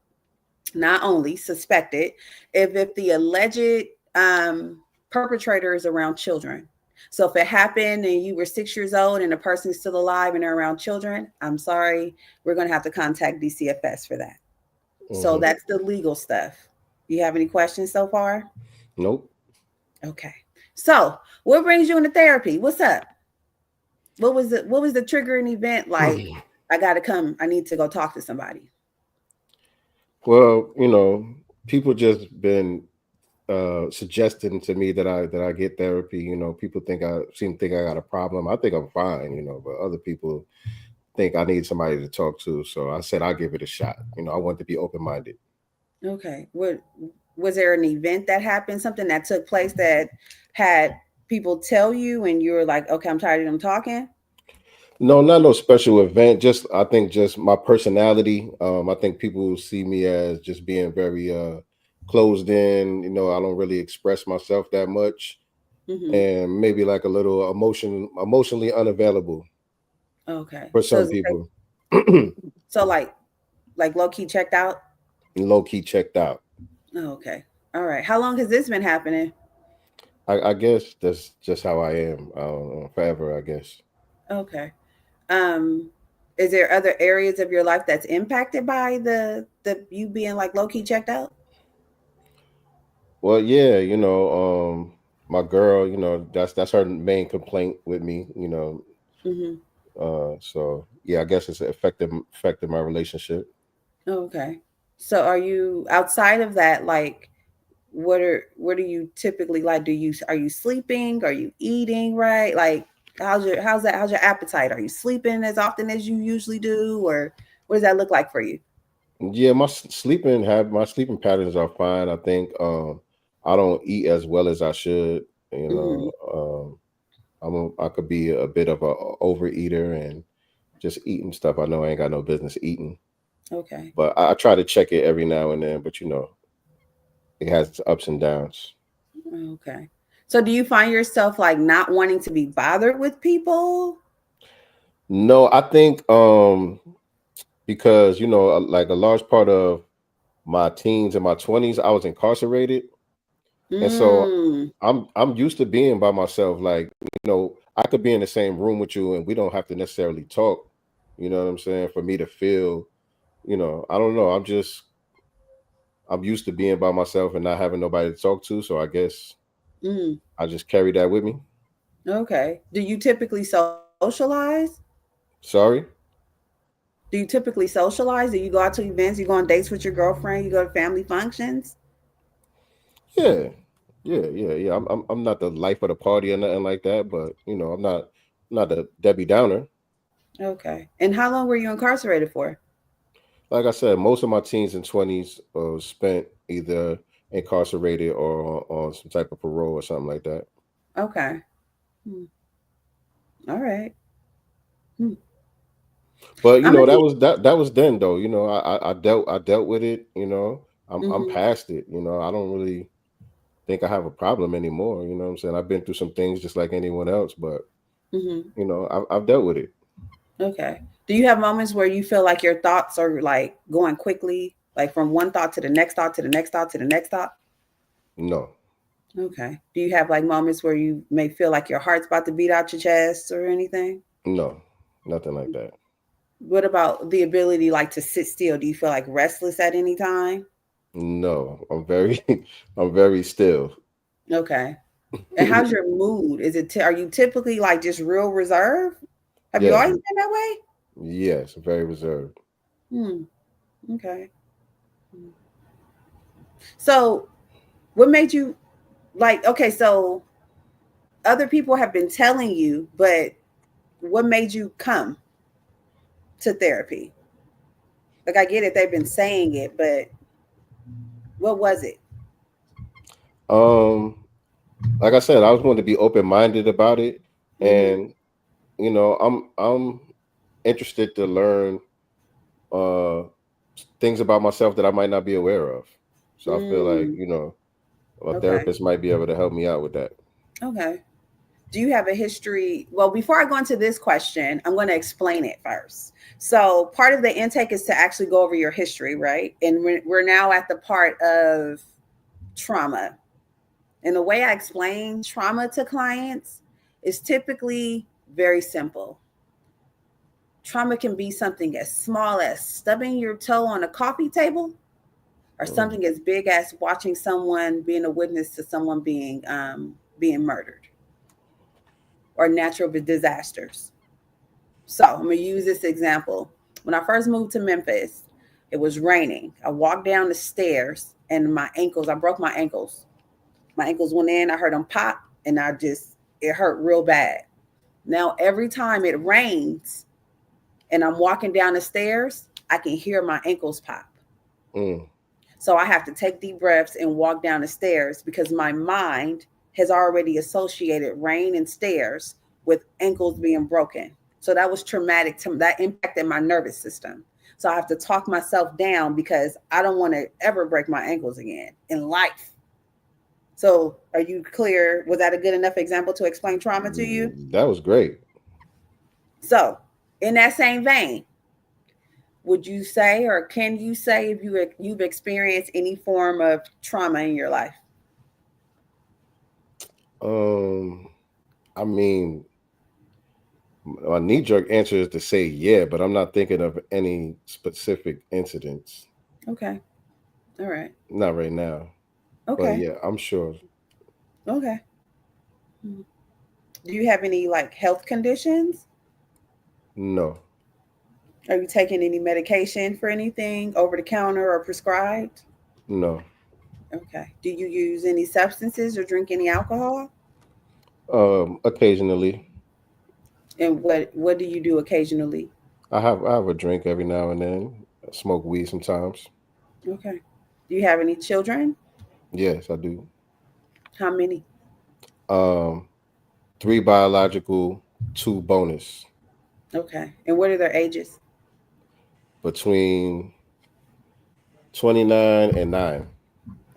not only suspected, if the alleged perpetrator is around children. So if it happened and you were 6 years old and the person is still alive and they're around children, I'm sorry, we're going to have to contact DCFS for that. So that's the legal stuff. You have any questions so far? Nope. Okay. So what brings you into therapy? What's up? What was the triggering event? Like, I got to come. I need to go talk to somebody. Well, you know, people just been suggesting to me that I get therapy. You know, people seem to think I got a problem. I think I'm fine, you know, but other people think I need somebody to talk to. So I said I'll give it a shot. You know, I want to be open-minded. Okay. Was there an event that happened, something that took place that had people tell you and you were like, okay, I'm tired of them talking? No, not no special event. I think just my personality. I think people see me as just being very closed in. You know, I don't really express myself that much, and maybe like a little emotionally unavailable. Okay. For some people. So like low key checked out. Low key checked out. Oh, okay. All right. How long has this been happening? I guess that's just how I am. Forever, I guess. Okay. Is there other areas of your life that's impacted by the you being like low key checked out? Well, yeah, you know, my girl, you know, that's her main complaint with me, you know. So yeah, I guess it's affected my relationship. Okay. So are you outside of that, like what do you typically like? Are you sleeping? Are you eating right? Like how's your appetite? Are you sleeping as often as you usually do, or what does that look like for you? Yeah, my sleeping patterns are fine. I think I don't eat as well as I should. You know, I could be a bit of a overeater and just eating stuff I know I ain't got no business eating. Okay. But I try to check it every now and then. But you know, it has its ups and downs. Okay. So do you find yourself like not wanting to be bothered with people? No, I think because like a large part of my teens and my 20s, I was incarcerated, and so Mm, I'm used to being by myself. Like, I could be in the same room with you, and we don't have to necessarily talk. You know what I'm saying? For me to feel, I don't know. I'm used to being by myself and not having nobody to talk to. So I guess mm, I just carry that with me. okay. Do you typically socialize? Sorry. Do you typically socialize? Do you go out to events? You go on dates with your girlfriend? You go to family functions? Yeah, yeah. I'm not the life of the party or nothing like that, but I'm not a Debbie Downer. Okay. And how long were you incarcerated for? Like I said, most of my teens and 20s spent either incarcerated or on some type of parole or something like that. Okay. Hmm. All right. Hmm. But I'm gonna that need. was that was then though. I dealt with it. I'm Hmm. past it. I don't really think I have a problem anymore. You know what I'm saying? I've been through some things just like anyone else, but Hmm. I've dealt with it. Okay. Do you have moments where you feel like your thoughts are like going quickly, like from one thought to the next thought to the next thought to the next thought? No, Okay. Do you have like moments where you may feel like your heart's about to beat out your chest or anything? no, nothing like that. What about the ability like to sit still? Do you feel like restless at any time? No, I'm very, I'm very still. Okay. And how's your mood? Are you typically like just real reserved? Have you Yes, always been that way? yes, very reserved. Hmm. Okay. So, what made you like? Okay, so other people have been telling you, but what made you come to therapy? Like, I get it; they've been saying it, but what was it? Um, like I said, I was going to be open minded about it, Mm-hmm. and I'm interested to learn uh things about myself that I might not be aware of. So I feel like Mm, a okay. therapist might be able to help me out with that. Okay. Do you have a history? Well, before I go into this question, I'm going to explain it first. So, part of the intake is to actually go over your history, right? And we're now at the part of trauma. And the way I explain trauma to clients is typically very simple. Trauma can be something as small as stubbing your toe on a coffee table, or Mm, something as big as watching someone being a witness to someone being murdered, or natural disasters. So I'm gonna use this example. When I first moved to Memphis, it was raining. I walked down the stairs and I broke my ankles. My ankles went in, I heard them pop, and it hurt real bad. Now, every time it rains and I'm walking down the stairs, I can hear my ankles pop. mm, So I have to take deep breaths and walk down the stairs because my mind has already associated rain and stairs with ankles being broken. So that was traumatic to that impacted my nervous system. So I have to talk myself down because I don't want to ever break my ankles again in life. So are you clear? Was that a good enough example to explain trauma to you? that was great. So in that same vein, would you say or can you say if you've experienced any form of trauma in your life? Um, I mean, my knee jerk answer is to say yeah, but I'm not thinking of any specific incidents. Okay. All right. Not right now. But Okay. yeah, I'm sure. Okay. Mm. Do you have any like health conditions? No, Are you taking any medication for anything over the counter or prescribed? no. Okay. Do you use any substances or drink any alcohol? Occasionally, And what do you do occasionally? I have a drink every now and then. I smoke weed sometimes. Okay. Do you have any children? Yes, I do. How many? Um, three biological, two bonus, Okay. And what are their ages? between 29 and 9.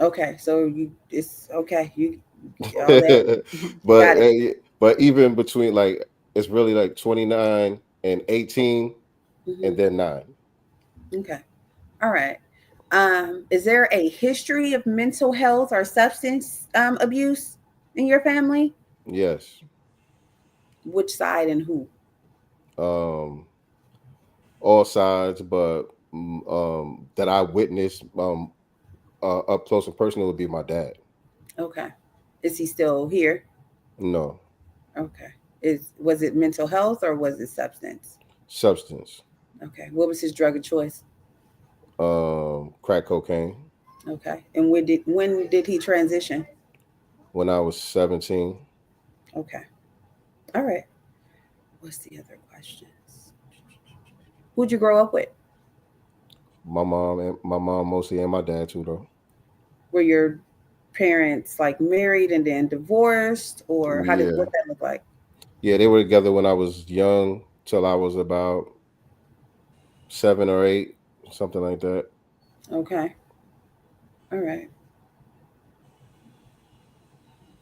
Okay, so it's okay. You all that got it. But even between like it's really like 29 and 18 and then 9. Okay. All right. Is there a history of mental health or substance abuse in your family? Yes. Which side and who? All sides, but that I witnessed up close and personal would be my dad. Okay. Is he still here? No. Okay. Was it mental health or was it substance? Substance. Okay. What was his drug of choice? Crack cocaine. Okay. And when did he transition? When I was 17. Okay. All right. What's the other questions? Who'd you grow up with? My mom mostly, and my dad too though. Were your parents like married and then divorced, or what that look like? Yeah, they were together when I was young till I was about 7 or 8, something like that. Okay. All right.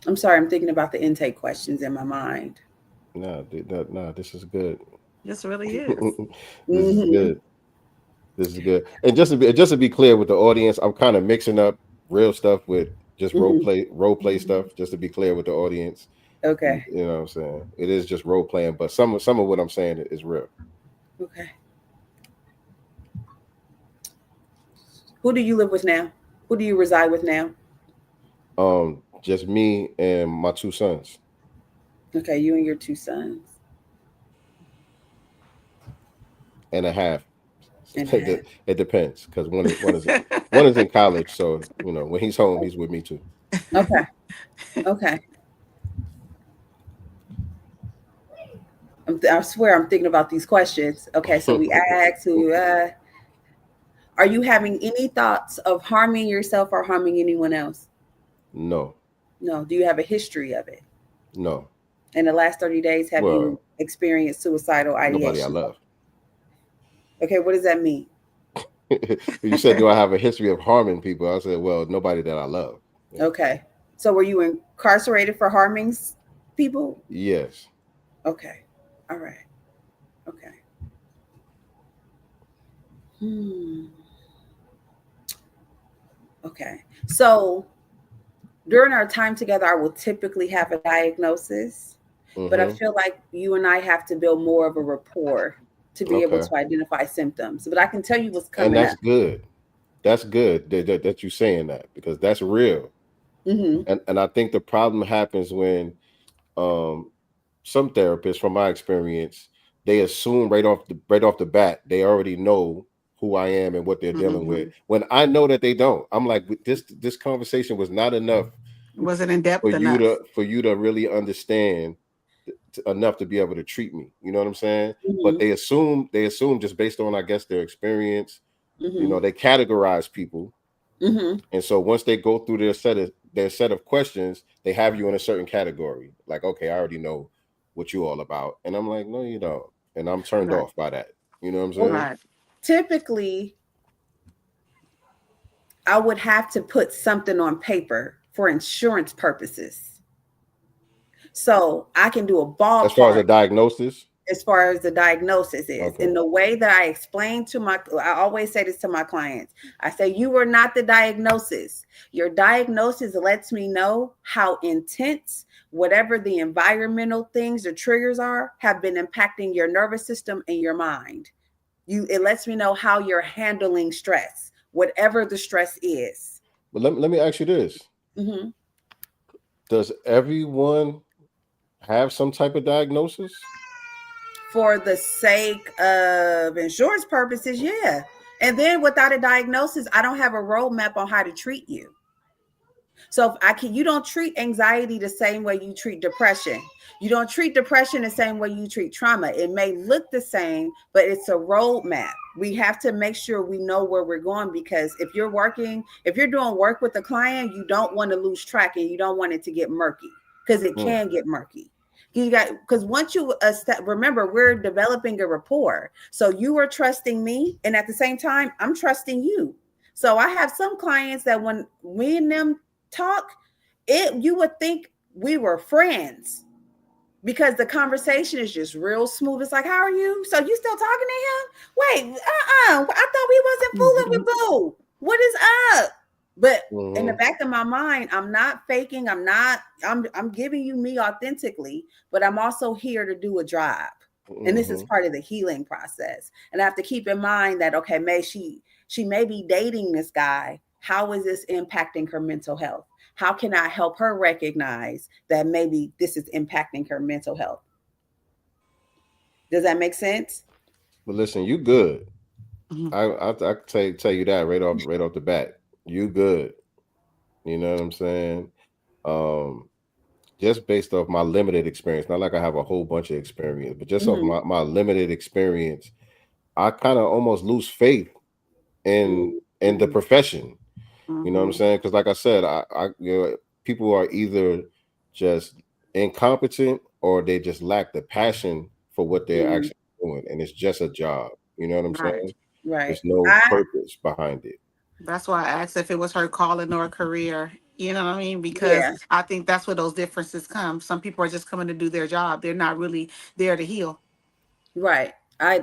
I'm sorry, I'm thinking about the intake questions in my mind. No, this is good. This really is. This is good. This is good. And just to be clear with the audience, I'm kind of mixing up real stuff with just role play stuff. Just to be clear with the audience. Okay. You know what I'm saying? It is just role playing, but some of what I'm saying is real. Okay. Who do you live with now? Who do you reside with now? Just me and my 2 sons. Okay, you and your 2 sons. And a half. It depends because one is in college, so you know when he's home, he's with me too. Okay. Okay. I swear I'm thinking about these questions. Okay, so we asked who. Are you having any thoughts of harming yourself or harming anyone else? No. No. Do you have a history of it? No. In the last 30 days, have you experienced suicidal ideation? Nobody I love. Okay, what does that mean? You said, do I have a history of harming people? I said, well, nobody that I love. Yeah. Okay. So were you incarcerated for harming people? Yes. Okay. All right. Okay. Okay. So during our time together, I will typically have a diagnosis, but I feel like you and I have to build more of a rapport to be able to identify symptoms. But I can tell you what's coming up. And that's up. good. That's good that you're saying that because that's real. And I think the problem happens when some therapists, from my experience, they assume right off the bat they already know who I am and what they're dealing with. When I know that they don't, I'm like, this conversation was not enough. Wasn't in depth for enough. you to really understand enough to be able to treat me. You know what I'm saying? But they assume just based on, I guess, their experience. You know, they categorize people. And so once they go through their set of questions, they have you in a certain category. Like, okay, I already know what you all about. And I'm like, no, you don't. And I'm turned off by that. You know what I'm saying? Right. Typically, I would have to put something on paper for insurance purposes. So I can do a ballpark. As far as a diagnosis? As far as the diagnosis is. Okay. In the way that I explain I always say this to my clients. I say, you are not the diagnosis. Your diagnosis lets me know how intense whatever the environmental things or triggers are have been impacting your nervous system and your mind. It lets me know how you're handling stress, whatever the stress is. But let me ask you this. Does everyone have some type of diagnosis? For the sake of insurance purposes, yeah. And then without a diagnosis, I don't have a roadmap on how to treat you. So you don't treat anxiety the same way you treat depression. You don't treat depression the same way you treat trauma. It may look the same, but it's a roadmap. We have to make sure we know where we're going, because if you're doing work with a client, you don't want to lose track and you don't want it to get murky, because it can get murky. Because once you remember, we're developing a rapport. So you are trusting me, and at the same time, I'm trusting you. So I have some clients that when we and them talk, you would think we were friends because the conversation is just real smooth. It's like, how are you? So you still talking to him? Wait, I thought we wasn't fooling with Boo. What is up? But in the back of my mind, I'm not faking. I'm giving you me authentically, but I'm also here to do a job. And this is part of the healing process. And I have to keep in mind that, okay, she may be dating this guy. How is this impacting her mental health? How can I help her recognize that maybe this is impacting her mental health? Does that make sense? Well, listen, you good. I tell you that right off the bat. You good. You know what I'm saying? Just based off my limited experience, not like I have a whole bunch of experience, but just off my limited experience, I kind of almost lose faith in the profession. You know what I'm saying? Because like I said, I people are either just incompetent or they just lack the passion for what they're actually doing, and it's just a job. You know what I'm saying? Right. There's no purpose behind it. That's why I asked if it was her calling or a career. You know what I mean? Because I think that's where those differences come. Some people are just coming to do their job. They're not really there to heal. Right. I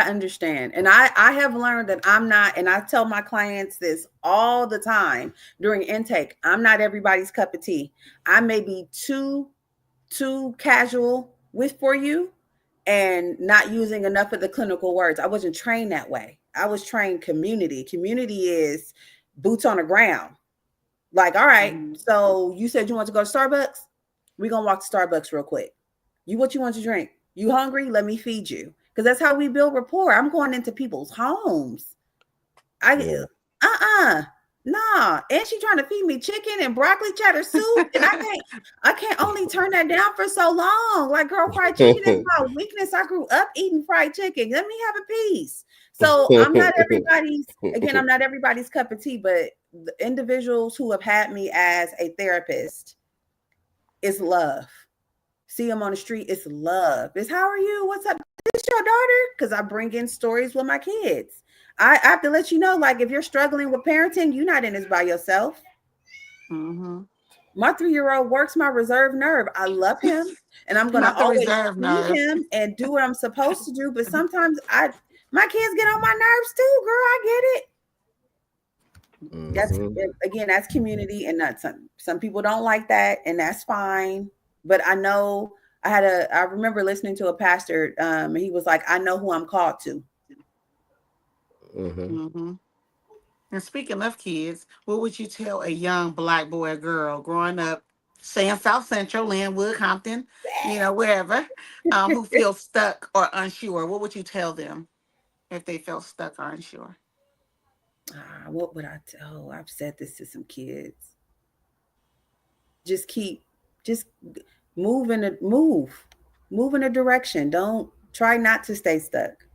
understand. And I have learned that I'm not, and I tell my clients this all the time during intake, I'm not everybody's cup of tea. I may be too casual for you and not using enough of the clinical words. I wasn't trained that way. I was trained community. Community is boots on the ground. Like, all right, so you said you want to go to Starbucks? We're going to walk to Starbucks real quick. What you want to drink? You hungry? Let me feed you. Because that's how we build rapport. I'm going into people's homes. Nah. And she trying to feed me chicken and broccoli cheddar soup. And I can't only turn that down for so long. Like, girl, fried chicken is my weakness. I grew up eating fried chicken. Let me have a piece. So I'm not everybody's cup of tea, but the individuals who have had me as a therapist, it's love. See them on the street, it's love. It's how are you? What's up? This your daughter? Because I bring in stories with my kids. I have to let you know, like, if you're struggling with parenting, you're not in this by yourself. My 3-year-old works my reserve nerve. I love him, and I'm going to always feed him and do what I'm supposed to do. But sometimes my kids get on my nerves too, girl. I get it. That's community, and not some people don't like that, and that's fine. But I know I remember listening to a pastor, and he was like, I know who I'm called to. And speaking of kids, what would you tell a young Black boy or girl growing up, say in South Central, Linwood, Compton, wherever, who feels stuck or unsure? What would you tell them if they felt stuck or unsure? What would I tell? I've said this to some kids. Just move in a direction. Don't try not to stay stuck.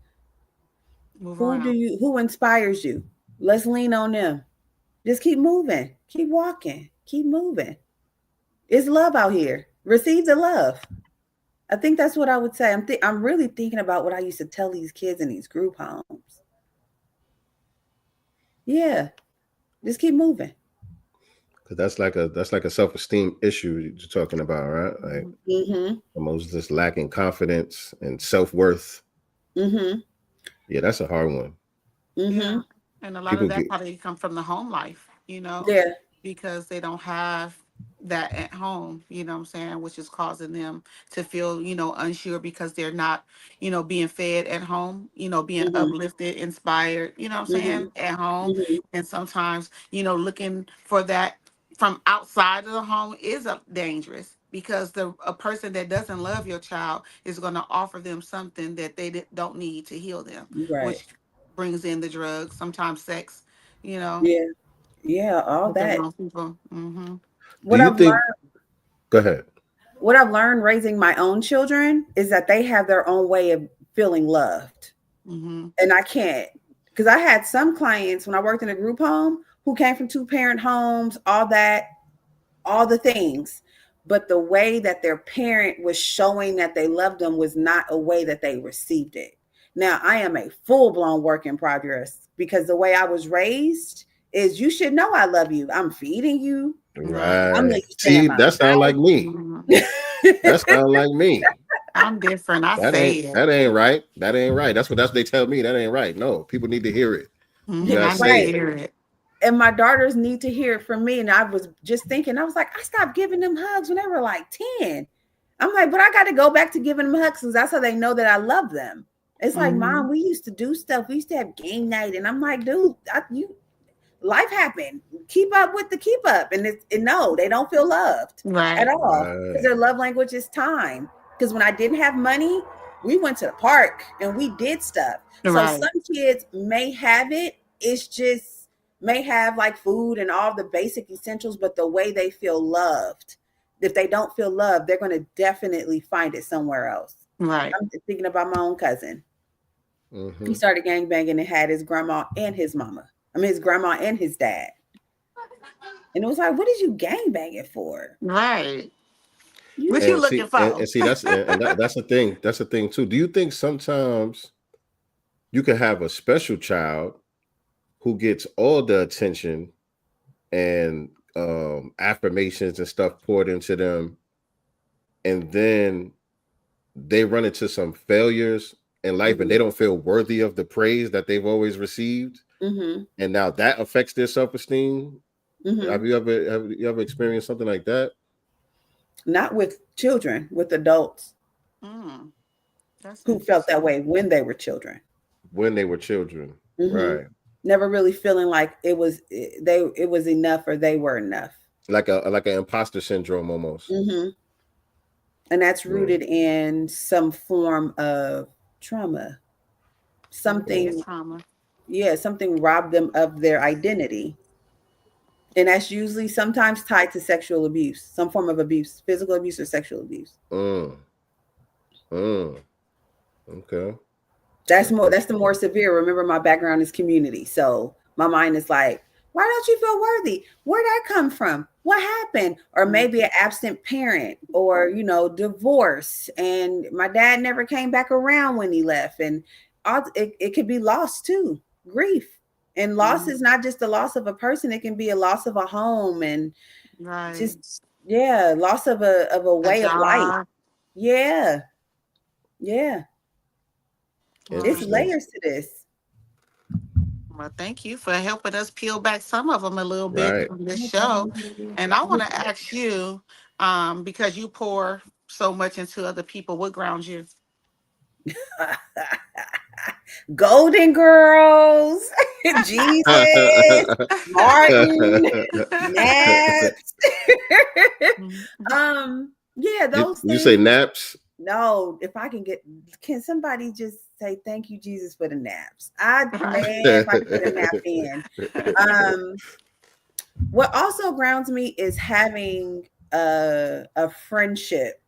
Who inspires you? Let's lean on them. Just keep moving, keep walking, keep moving. It's love out here. Receive the love. I think that's what I would say. I'm really thinking about what I used to tell these kids in these group homes. Yeah, just keep moving. That's like a self-esteem issue you're talking about, right? Like almost just lacking confidence and self-worth. Yeah, that's a hard one. Yeah. And a lot of that probably come from the home life, because they don't have that at home, you know what I'm saying, which is causing them to feel, unsure because they're not, being fed at home, being uplifted, inspired, you know what I'm saying, at home. And sometimes, looking for that from outside of the home is dangerous, because a person that doesn't love your child is going to offer them something that they don't need to heal them, which brings in the drugs, sometimes sex, all that. Go ahead. What I've learned raising my own children is that they have their own way of feeling loved. And I can't, because I had some clients when I worked in a group home who came from 2-parent homes, all the things. But the way that their parent was showing that they loved them was not a way that they received it. Now, I am a full-blown work in progress, because the way I was raised is you should know I love you. I'm feeding you. Right. I'm letting you stay See, in my that sound like house. me. That sound like me. I'm different. I That say ain't it. that ain't right. That ain't right. That's what they tell me. That ain't right. No, people need to hear it. You gotta I need to say it. hear it. And my daughters need to hear it from me. And I was just thinking, I was like, I stopped giving them hugs when they were like 10. I'm like, but I got to go back to giving them hugs because that's how they know that I love them. It's like, Mom, we used to do stuff. We used to have game night. And I'm like, dude, life happened. Keep up with the keep up. And no, they don't feel loved at all. Because their love language is time. Because when I didn't have money, we went to the park and we did stuff. So some kids may have it. It's just may have like food and all the basic essentials, but the way they feel loved, if they don't feel loved, they're going to definitely find it somewhere else. Right. I'm thinking about my own cousin. He started gangbanging and had his grandma and his mama. I mean, his grandma and his dad. And it was like, what did you gangbanging for? Right. What you looking for? And see, that's the thing. That's the thing too. Do you think sometimes you can have a special child who gets all the attention and affirmations and stuff poured into them, and then they run into some failures in life and they don't feel worthy of the praise that they've always received, and now that affects their self-esteem? Have you ever experienced something like that? Not with children, with adults who felt that way when they were children. Right. Never really feeling like it was enough or they were enough. Like an imposter syndrome almost. And that's rooted in some form of trauma. Something robbed them of their identity. And that's usually sometimes tied to sexual abuse, some form of abuse, physical abuse or sexual abuse. Okay. That's the more severe. Remember, my background is community. So my mind is like, why don't you feel worthy? Where'd that come from? What happened? Or maybe an absent parent or, divorce. And my dad never came back around when he left. And it could be loss too, grief. And loss is not just the loss of a person. It can be a loss of a home and just, loss of a way of life. Yeah. It's layers to this. Well, thank you for helping us peel back some of them a little bit on this show. And I want to ask you, because you pour so much into other people, what grounds you? Golden Girls, Jesus, Martin, Naps. Those things. You say naps? No, if I can somebody just say thank you, Jesus, for the naps? If I could put a nap in. What also grounds me is having a friendship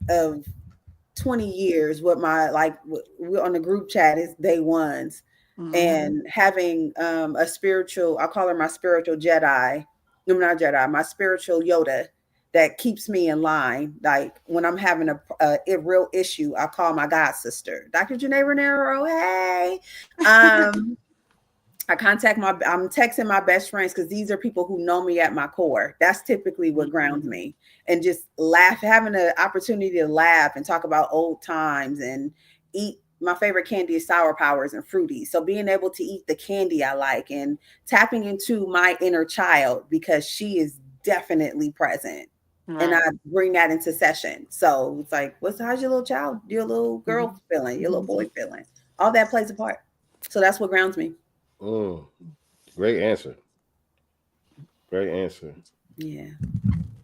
of 20 years with we're on the group chat is day ones, and having a spiritual, I call her my spiritual Jedi. No, not Jedi, my spiritual Yoda that keeps me in line. Like when I'm having a real issue, I call my god sister, Dr. Janae Renero. Hey, I'm texting my best friends because these are people who know me at my core. That's typically what grounds me. And just having an opportunity to laugh and talk about old times and eat. My favorite candy is Sour Powers and Fruities. So being able to eat the candy I like and tapping into my inner child because she is definitely present. And I bring that into session. So it's like, how's your little child, your little girl feeling, your little boy feeling? All that plays a part. So that's what grounds me. Great answer. Yeah.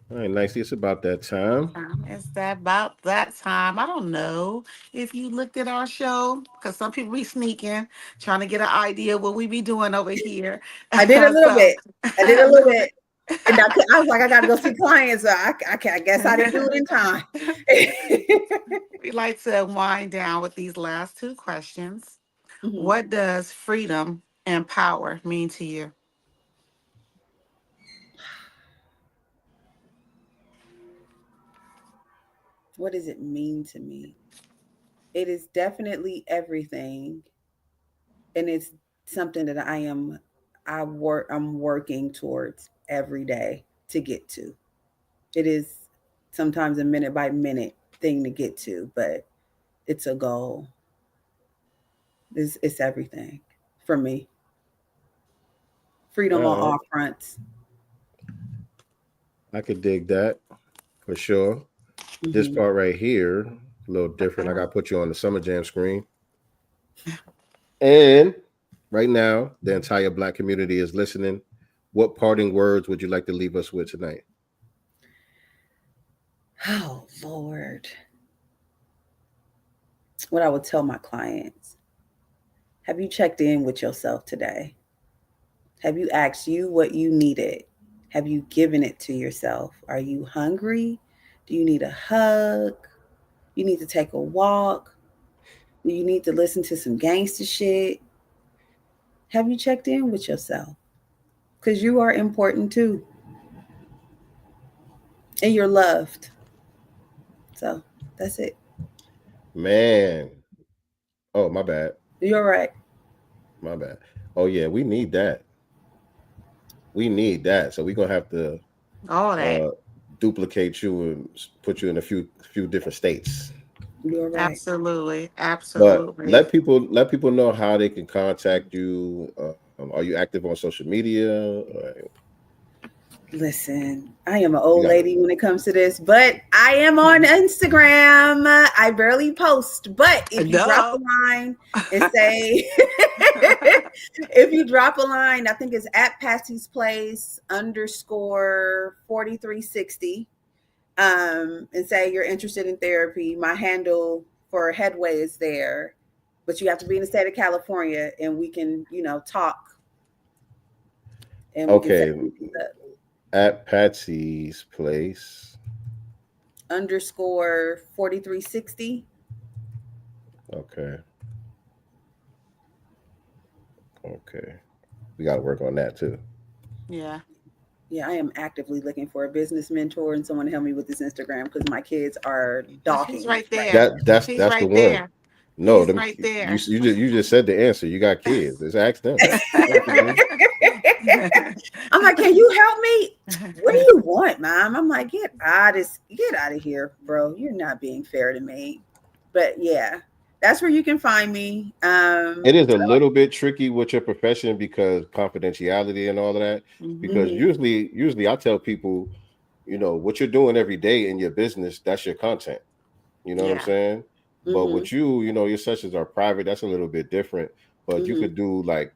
All right, Nicey, it's about that time. It's about that time. I don't know if you looked at our show, because some people be sneaking, trying to get an idea of what we be doing over here. I did a little bit. And I was like, I got to go see clients. So I guess I didn't do it in time. We like to wind down with these last two questions. What does freedom and power mean to you? What does it mean to me? It is definitely everything. And it's something that I am I'm working towards every day to get to. It is sometimes a minute by minute thing to get to, but it's a goal. It's everything for me. Freedom on all fronts. I could dig that for sure. This part right here, a little different. I got to put you on the Summer Jam screen. And right now, the entire Black community is listening. What parting words would you like to leave us with tonight? Oh, Lord. What I would tell my clients. Have you checked in with yourself today? Have you asked you what you needed? Have you given it to yourself? Are you hungry? Do you need a hug? You need to take a walk? Do you need to listen to some gangster shit? Have you checked in with yourself? Because you are important too. And you're loved. So that's it. Man. Oh, my bad. You're right. My bad. Oh, yeah, we need that. We need that. So we're going to have to duplicate you and put you in a few different states. You're right. Absolutely. But let people know how they can contact you. Are you active on social media? Listen, I am an old lady when it comes to this, but I am on Instagram. I barely post, but if you drop a line and say, if you drop a line, I think it's at Patsy's Place _4360, and say you're interested in therapy. My handle for Headway is there, but you have to be in the state of California, and we can, talk. And okay. At Patsy's Place _4360. Okay. We got to work on that too. Yeah, I am actively looking for a business mentor and someone to help me with this Instagram because my kids are dawking. He's right there. That's right the there. one. No, right there. You just said the answer. You got kids. Just ask them. I'm like, can you help me? What do you want, Mom? I'm like, get out of here, bro. You're not being fair to me. But yeah, that's where you can find me. It is a little bit tricky with your profession because confidentiality and all of that. Because usually I tell people, what you're doing every day in your business, that's your content. You know what I'm saying? But with you, your sessions are private. That's a little bit different. But you could do like,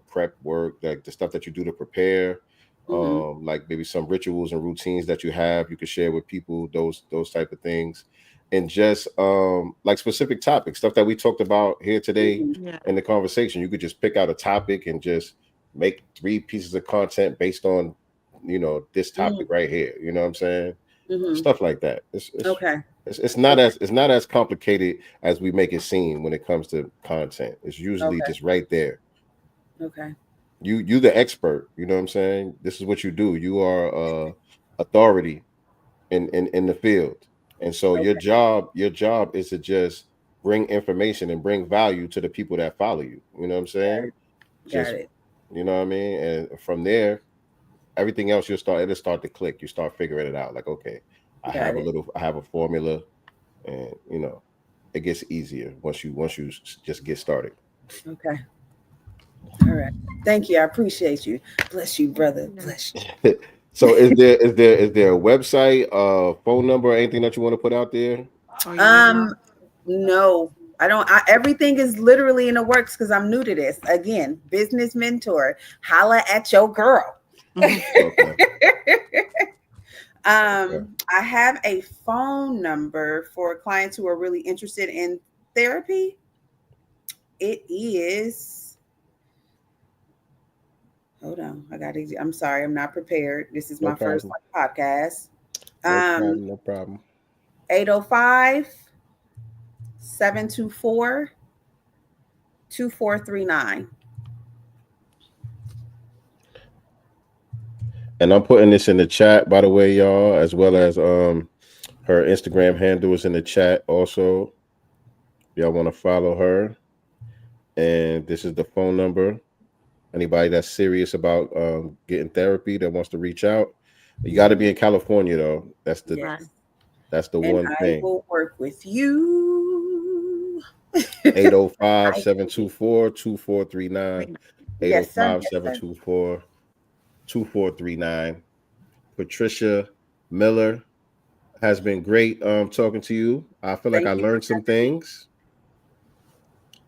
prep work, like the stuff that you do to prepare, like maybe some rituals and routines that you have, you could share with people, those type of things. And just like specific topics, stuff that we talked about here today in the conversation. You could just pick out a topic and just make 3 pieces of content based on, this topic right here. You know what I'm saying? Stuff like that. It's okay. It's not as complicated as we make it seem when it comes to content. It's usually just right there. Okay. You the expert. You know what I'm saying? This is what you do. You are authority in the field, and so your job is to just bring information and bring value to the people that follow you. You know what I'm saying? Got it. You know what I mean? And from there, everything else it'll start to click. You start figuring it out. Like, okay, I have a formula, and it gets easier once you just get started. Okay. All right. Thank you. I appreciate you. Bless you, brother. Bless you. So is there a website, phone number, or anything that you want to put out there? No. I don't. Everything is literally in the works because I'm new to this. Again, business mentor. Holla at your girl. I have a phone number for clients who are really interested in therapy. It is. Hold on. I'm sorry. I'm not prepared. This is my first podcast. No problem. 805-724-2439. And I'm putting this in the chat, by the way, y'all, as well as her Instagram handle is in the chat also. Y'all want to follow her. And this is the phone number. Anybody that's serious about getting therapy that wants to reach out, you got to be in California though. That's the one thing. I will work with you. 805-724-2439. Yes, sir. 805-724-2439. Patricia Miller has been great talking to you. I feel like I learned some things.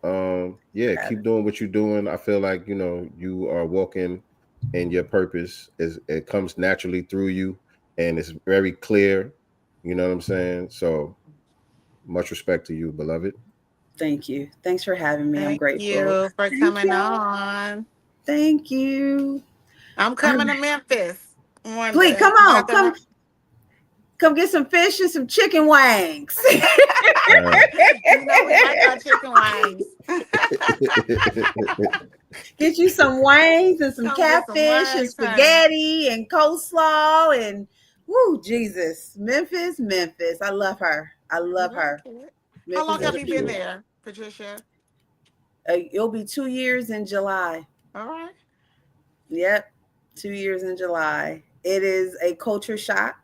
Keep doing what you're doing. I feel like, you know, you are walking in your purpose. It comes naturally through you and it's very clear. You know what I'm saying? So much respect to you, beloved. Thank you. Thanks for having me. I'm grateful. Thank you for coming on. Thank you. I'm coming to Memphis. Please come on. Come get some fish and some chicken wings. You know, we like our chicken wings. Get you some wings and some catfish and spaghetti and coleslaw and Jesus. Memphis. I love her. How long have you been there, Patricia? It'll be 2 years in July. All right. Yep. 2 years in July. It is a culture shock.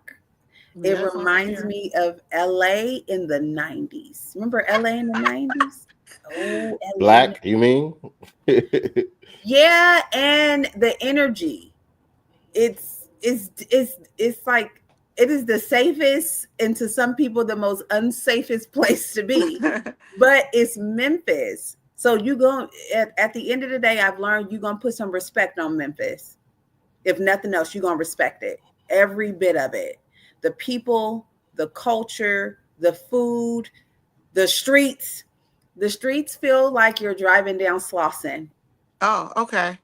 It reminds me of LA in the 90s. Remember LA in the 90s? Oh, LA. Black, you mean? Yeah, and the energy. It's like it is the safest and to some people the most unsafest place to be. But it's Memphis. So you go at the end of the day, I've learned you're gonna put some respect on Memphis. If nothing else, you're gonna respect it. Every bit of it. The people, the culture, the food, the streets. The streets feel like you're driving down Slauson. Oh, okay.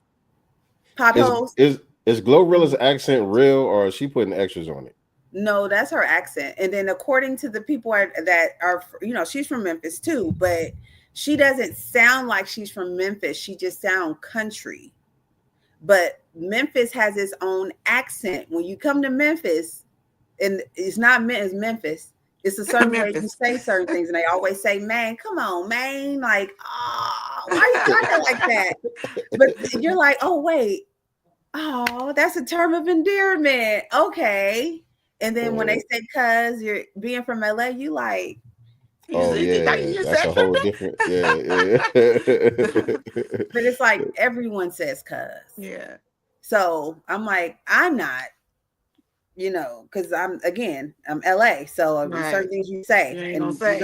Potholes. Is Glorilla's accent real or is she putting extras on it? No, that's her accent. And then according to the people that are, you know, she's from Memphis too, but she doesn't sound like she's from Memphis. She just sounds country. But Memphis has its own accent. When you come to Memphis, and it's not it's Memphis. It's a certain way you say certain things, and they always say, "Man, come on, man!" Like, oh, why are you talking like that? But you're like, "Oh, wait, oh, that's a term of endearment." Okay, and then when they say, "Cuz you're being from LA," you like, "Oh yeah, that's a whole different." Yeah. But it's like everyone says "cuz." Yeah. So I'm like, I'm not. You know, because I'm LA, so certain things you say and you don't say.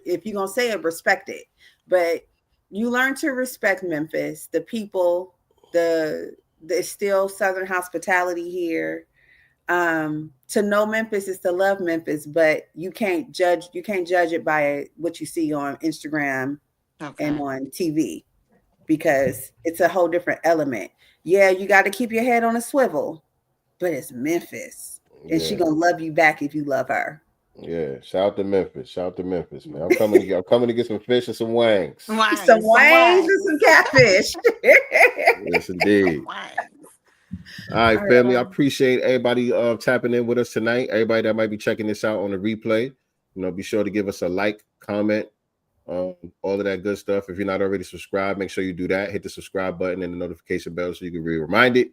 If you're gonna say it, respect it. But you learn to respect Memphis, the people, the still Southern hospitality here. To know Memphis is to love Memphis, but you can't judge it by what you see on Instagram and on TV because it's a whole different element. Yeah, you got to keep your head on a swivel. But it's Memphis, and she gonna love you back if you love her. Yeah, shout out to Memphis, man. I'm coming to get some fish and some wings. Some wings and some catfish. Yes, indeed. All right, family. I appreciate everybody tapping in with us tonight. Everybody that might be checking this out on the replay, you know, be sure to give us a like, comment, all of that good stuff. If you're not already subscribed, make sure you do that. Hit the subscribe button and the notification bell so you can be reminded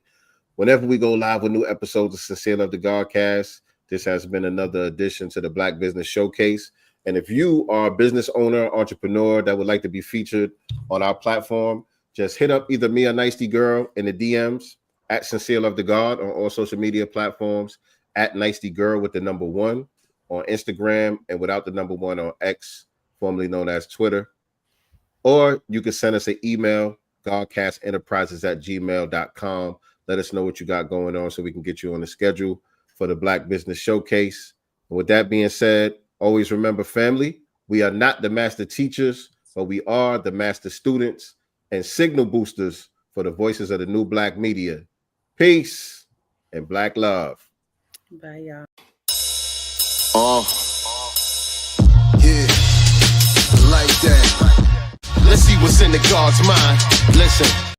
whenever we go live with new episodes of Sincere Love the Godcast. This has been another edition to the Black Business Showcase. And if you are a business owner, entrepreneur that would like to be featured on our platform, just hit up either me or Nicety Girl in the DMs at Sincere Love the God on all social media platforms, at Nicety Girl with the number 1 on Instagram and without the number 1 on X, formerly known as Twitter. Or you can send us an email, godcastenterprises@gmail.com. Let us know what you got going on so we can get you on the schedule for the Black Business Showcase. And with that being said, always remember, family, we are not the master teachers, but we are the master students and signal boosters for the voices of the new Black media. Peace and Black love. Bye, y'all. Yeah, like that. Let's see what's in the God's mind. Listen.